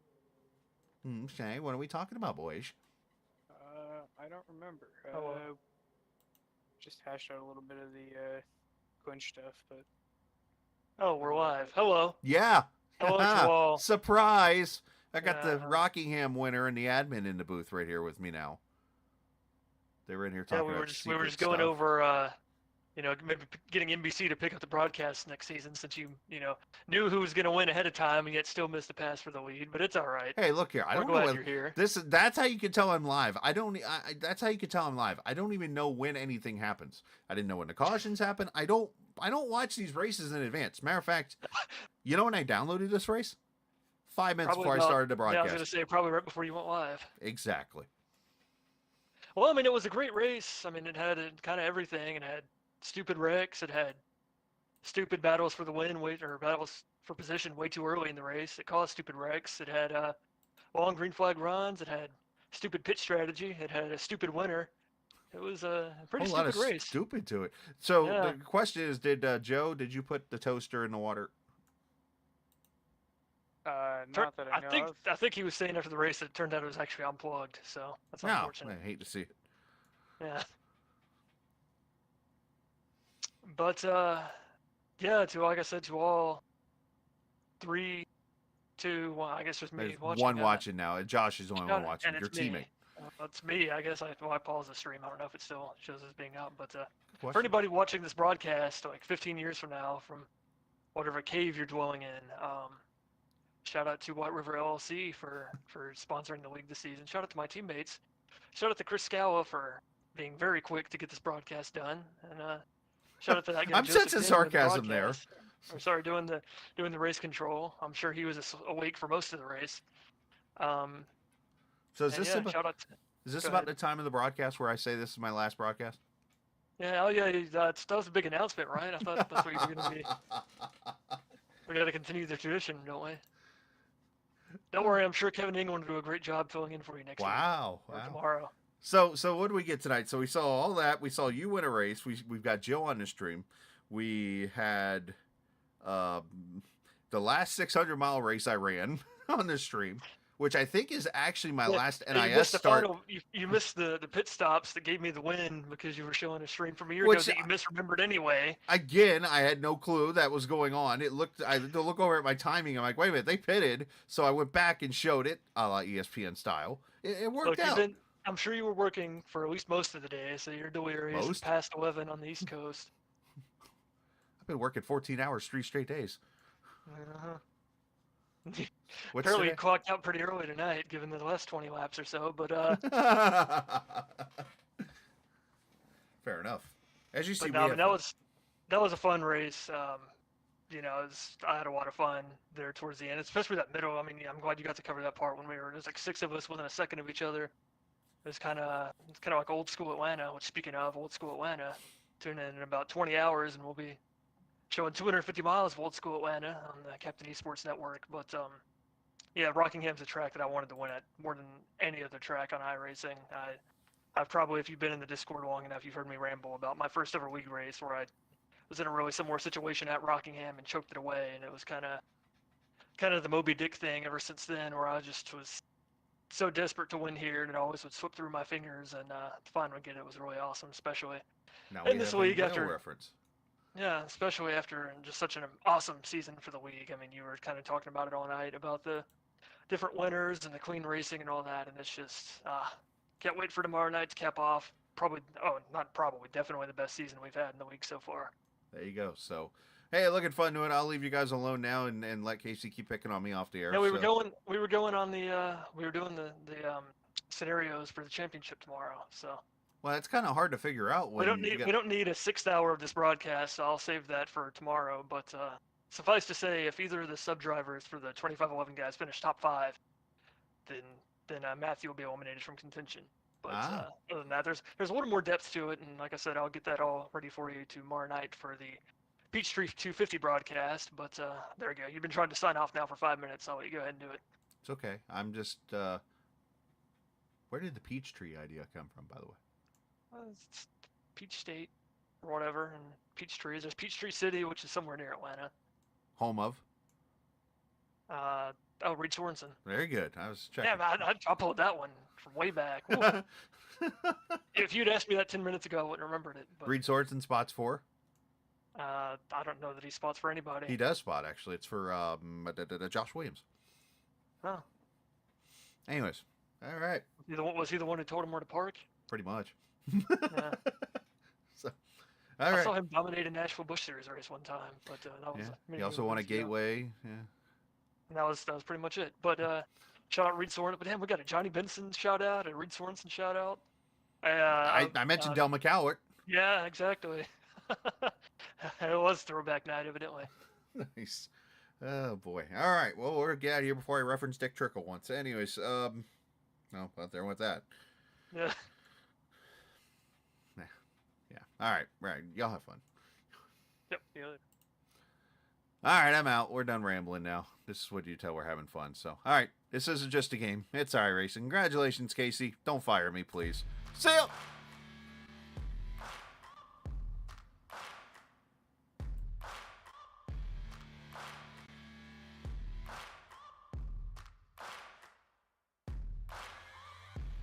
Okay, what are we talking about, boys? I don't remember. Just hashed out a little bit of the Quinch stuff, but... Oh, we're live. Hello. Yeah. Hello to all. Surprise! I got the Rockingham winner and the admin in the booth right here with me now. They were in here talking about we were just going stuff. over, maybe getting NBC to pick up the broadcast next season, since you knew who was going to win ahead of time and yet still missed the pass for the lead. But it's all right. Hey, look here. I We're don't glad know you're here. That's how you can tell I'm live. That's how you can tell I'm live. I don't even know when anything happens. I didn't know when the cautions happen. I don't watch these races in advance. Matter of fact, you know when I downloaded this race? 5 minutes before I started the broadcast. Yeah, I was going to say probably right before you went live. Exactly. Well, I mean, it was a great race. I mean, it had kind of everything. It had stupid wrecks. It had stupid battles for the win, or battles for position way too early in the race. It caused stupid wrecks. It had long green flag runs. It had stupid pitch strategy. It had a stupid winner. It was a pretty stupid race. A lot of stupid to it. So Yeah. the question is, did you put the toaster in the water? Not that I know of. I think he was saying after the race that it turned out it was actually unplugged. So that's unfortunate. I hate to see it. Yeah. But like I said, to all 3, 2, 1. I guess just me There's watching. one watching now. Josh is the only one watching. And Your it's me. teammate. It's me. I guess I paused the stream. I don't know if it still shows as being out, but for Question. anybody watching this broadcast, like 15 years from now, from whatever cave you're dwelling in, shout out to Whiteriver LLC for sponsoring the league this season. Shout out to my teammates. Shout out to Chris Scala for being very quick to get this broadcast done, and shout out to that guy. I'm Joseph sensing King sarcasm there. Or sorry, doing the race control. I'm sure he was awake for most of the race. So is this shout out to, is this go about ahead. the time of the broadcast where I say this is my last broadcast? Yeah, oh yeah, that was a big announcement, right? I thought that's what you were going to be. We got to continue the tradition, don't we? Don't worry, I'm sure Kevin England will do a great job filling in for you next week. Wow. Or tomorrow. So what did we get tonight? So we saw all that. We saw you win a race. We've got Joe on the stream. We had the last 600-mile race I ran on the stream, which I think is actually my last NIS start. You missed the pit stops that gave me the win because you were showing a stream from a year ago that you misremembered anyway. Again, I had no clue that was going on. I had to look over at my timing. I'm like, wait a minute, they pitted. So I went back and showed it, a la ESPN style. It worked out. I'm sure you were working for at least most of the day, so you're delirious. Past 11 on the East Coast. I've been working 14 hours, 3 straight days. Apparently you clocked out pretty early tonight, given the last 20 laps or so, but fair enough. As you see, that was a fun race. You know, I had a lot of fun there towards the end, especially that middle. I mean, I'm glad you got to cover that part when there's like 6 of us within a second of each other. It's kind of like old school Atlanta. Which, speaking of old school Atlanta, tune in about 20 hours and we'll be showing 250 miles of old school Atlanta on the Captain Esports Network. But yeah, Rockingham's a track that I wanted to win at more than any other track on iRacing. I've probably, if you've been in the Discord long enough, you've heard me ramble about my first ever league race where I was in a really similar situation at Rockingham and choked it away, and it was kind of the Moby Dick thing ever since then, where I just was so desperate to win here, and it always would slip through my fingers, and to finally get it was really awesome, especially in this league after reference. Yeah, especially after just such an awesome season for the league. I mean, you were kind of talking about it all night about the different winners and the clean racing and all that, and it's just can't wait for tomorrow night to cap off. Definitely the best season we've had in the league so far. There you go. So, hey, looking fun to it. I'll leave you guys alone now and let Casey keep picking on me off the air. Yeah, we were going on the we were doing the scenarios for the championship tomorrow. So. Well, it's kind of hard to figure out. We don't need a 6th hour of this broadcast, so I'll save that for tomorrow. But suffice to say, if either of the sub drivers for the 2511 guys finish top 5, then Matthew will be eliminated from contention. But other than that, there's a little more depth to it, and like I said, I'll get that all ready for you tomorrow night for the Peachtree 250 broadcast. But there we go. You've been trying to sign off now for 5 minutes. So I'll let you go ahead and do it. It's okay. I'm just. Where did the Peachtree idea come from, by the way? It's Peach State or whatever, and Peachtree. There's Peachtree City, which is somewhere near Atlanta. Home of? Reed Sorensen. Very good. I was checking. Yeah, I pulled that one from way back. If you'd asked me that 10 minutes ago, I wouldn't have remembered it. But, Reed Sorensen spots for? I don't know that he spots for anybody. He does spot, actually. It's for Josh Williams. Oh. Anyways, all right. Was he the one who told him where to park? Pretty much. Yeah. So, all right. I saw him dominate a Nashville Busch Series race one time, but that was. He also won a Gateway. Yeah. And that was pretty much it. But shout out Reed Sorensen. But damn, we got a Johnny Benson shout out, a Reed Sorensen shout out. I mentioned Del McCallert. Yeah, exactly. It was throwback night, evidently. Nice. Oh boy. All right. Well, we'll get out of here before I reference Dick Trickle once. Anyways, well, there went that. Yeah. Yeah. All right. Right. Y'all have fun. Yep. See you later. All right, I'm out. We're done rambling now. This is what you tell we're having fun. So, all right, this isn't just a game. It's iRacing. Congratulations, Casey. Don't fire me, please. See ya!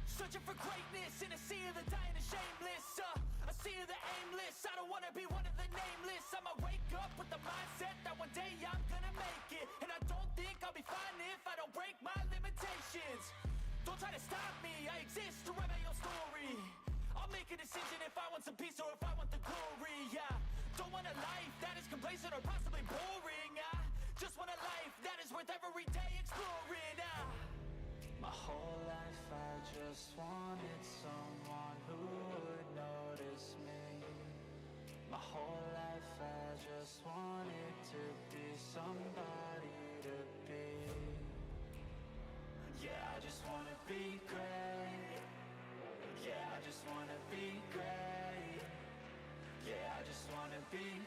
Searching for greatness in a sea of the dying and shameless. A sea of the aimless. I don't wanna be one of the nameless. I'ma wake up with the mindset that one day I'm gonna make it. And I don't think I'll be fine if I don't break my limitations. Don't try to stop me, I exist to write my own story. I'll make a decision if I want some peace or if I want the glory. Yeah, don't want a life that is complacent or possibly boring. I just want a life that is worth every day exploring. My whole life I just wanted someone who would notice me. My whole life I just wanted to be somebody to be. Yeah, I just wanna be great. Yeah, I just wanna be great. be